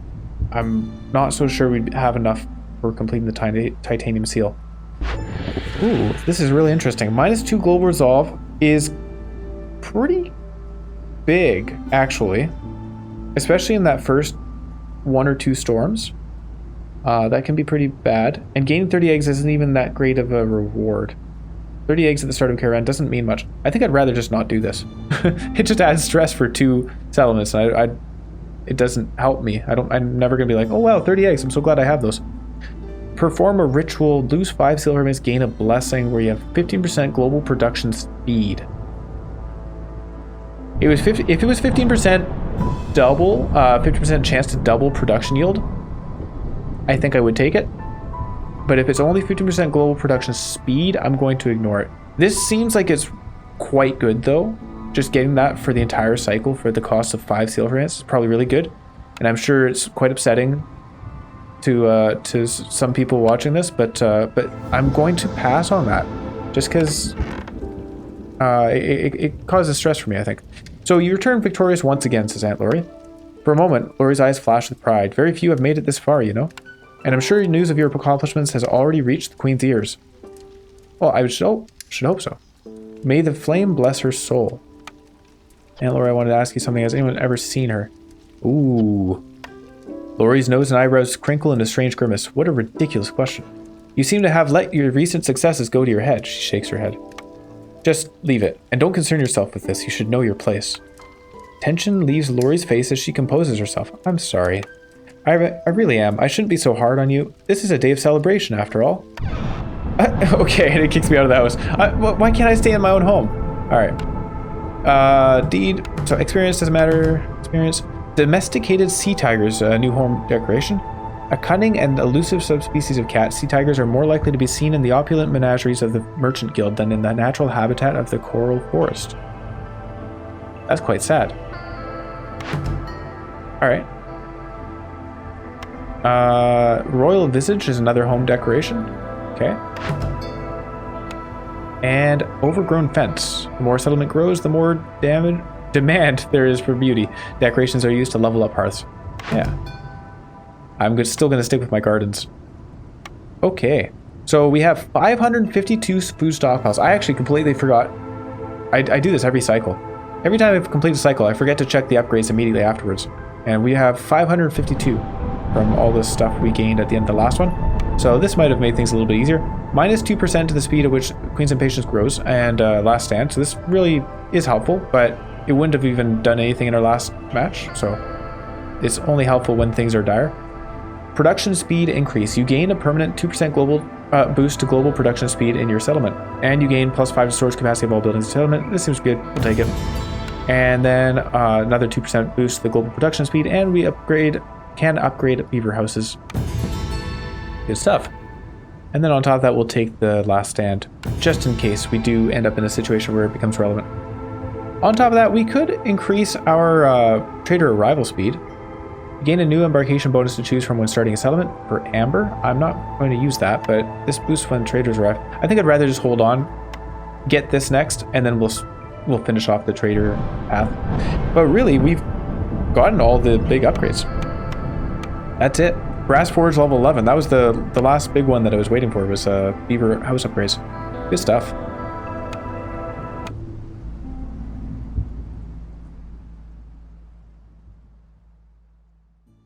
I'm not so sure we'd have enough for completing the titanium seal. Ooh, this is really interesting. -2 global resolve is pretty big, actually. Especially in that first 1 or 2 storms. That can be pretty bad. And gaining 30 eggs isn't even that great of a reward. 30 eggs at the start of a caravan doesn't mean much. I think I'd rather just not do this. It just adds stress for 2 settlements. And it doesn't help me. I'm never going to be like, oh wow, 30 eggs. I'm so glad I have those. Perform a ritual, lose 5 silver minutes, gain a blessing where you have 15% global production speed. If it was 15% double, 50% chance to double production yield, I think I would take it. But if it's only 15% global production speed, I'm going to ignore it. This seems like it's quite good though. Just getting that for the entire cycle for the cost of 5 silver minutes is probably really good. And I'm sure it's quite upsetting to some people watching this, but I'm going to pass on that just because it causes stress for me, I think. So you return victorious once again, says Aunt Lori. For a moment, Lori's eyes flash with pride. Very few have made it this far, you know. And I'm sure news of your accomplishments has already reached the Queen's ears. Well, I should hope so. May the flame bless her soul. Aunt Lori, I wanted to ask you something. Has anyone ever seen her? Ooh. Lori's nose and eyebrows crinkle in a strange grimace. What a ridiculous question. You seem to have let your recent successes go to your head. She shakes her head. Just leave it, and don't concern yourself with this. You should know your place. Tension leaves Lori's face as she composes herself. I'm sorry. I really am. I shouldn't be so hard on you. This is a day of celebration, after all. Okay, and it kicks me out of the house. Why can't I stay in my own home? All right. Deed. So experience doesn't matter. Experience. Domesticated sea tigers, a new home decoration. A cunning and elusive subspecies of cat, sea tigers are more likely to be seen in the opulent menageries of the Merchant Guild than in the natural habitat of the coral forest. That's quite sad. Alright. Royal Visage is another home decoration. Okay. And Overgrown Fence. The more settlement grows, the more demand there is for beauty. Decorations are used to level up hearths. Yeah. I'm still going to stick with my gardens. Okay. So we have 552 food stockpiles. I actually completely forgot. I do this every cycle. Every time I complete a cycle, I forget to check the upgrades immediately afterwards. And we have 552 from all the stuff we gained at the end of the last one. So this might have made things a little bit easier. -2% to the speed at which Queen's Impatience grows and Last Stand. So this really is helpful, but it wouldn't have even done anything in our last match. So it's only helpful when things are dire. Production speed increase. You gain a permanent 2% global boost to global production speed in your settlement. And you gain +5 to storage capacity of all buildings in settlement. This seems good. We'll take it. And then another 2% boost to the global production speed. And we can upgrade beaver houses. Good stuff. And then on top of that, we'll take the Last Stand, just in case we do end up in a situation where it becomes relevant. On top of that, we could increase our trader arrival speed. Gain a new embarkation bonus to choose from when starting a settlement for Amber. I'm not going to use that, but this boosts when traders arrive. I think I'd rather just hold on, get this next, and then we'll finish off the trader path. But really, we've gotten all the big upgrades. That's it. Brass Forge level 11. That was the last big one that I was waiting for, was beaver house upgrades. Good stuff.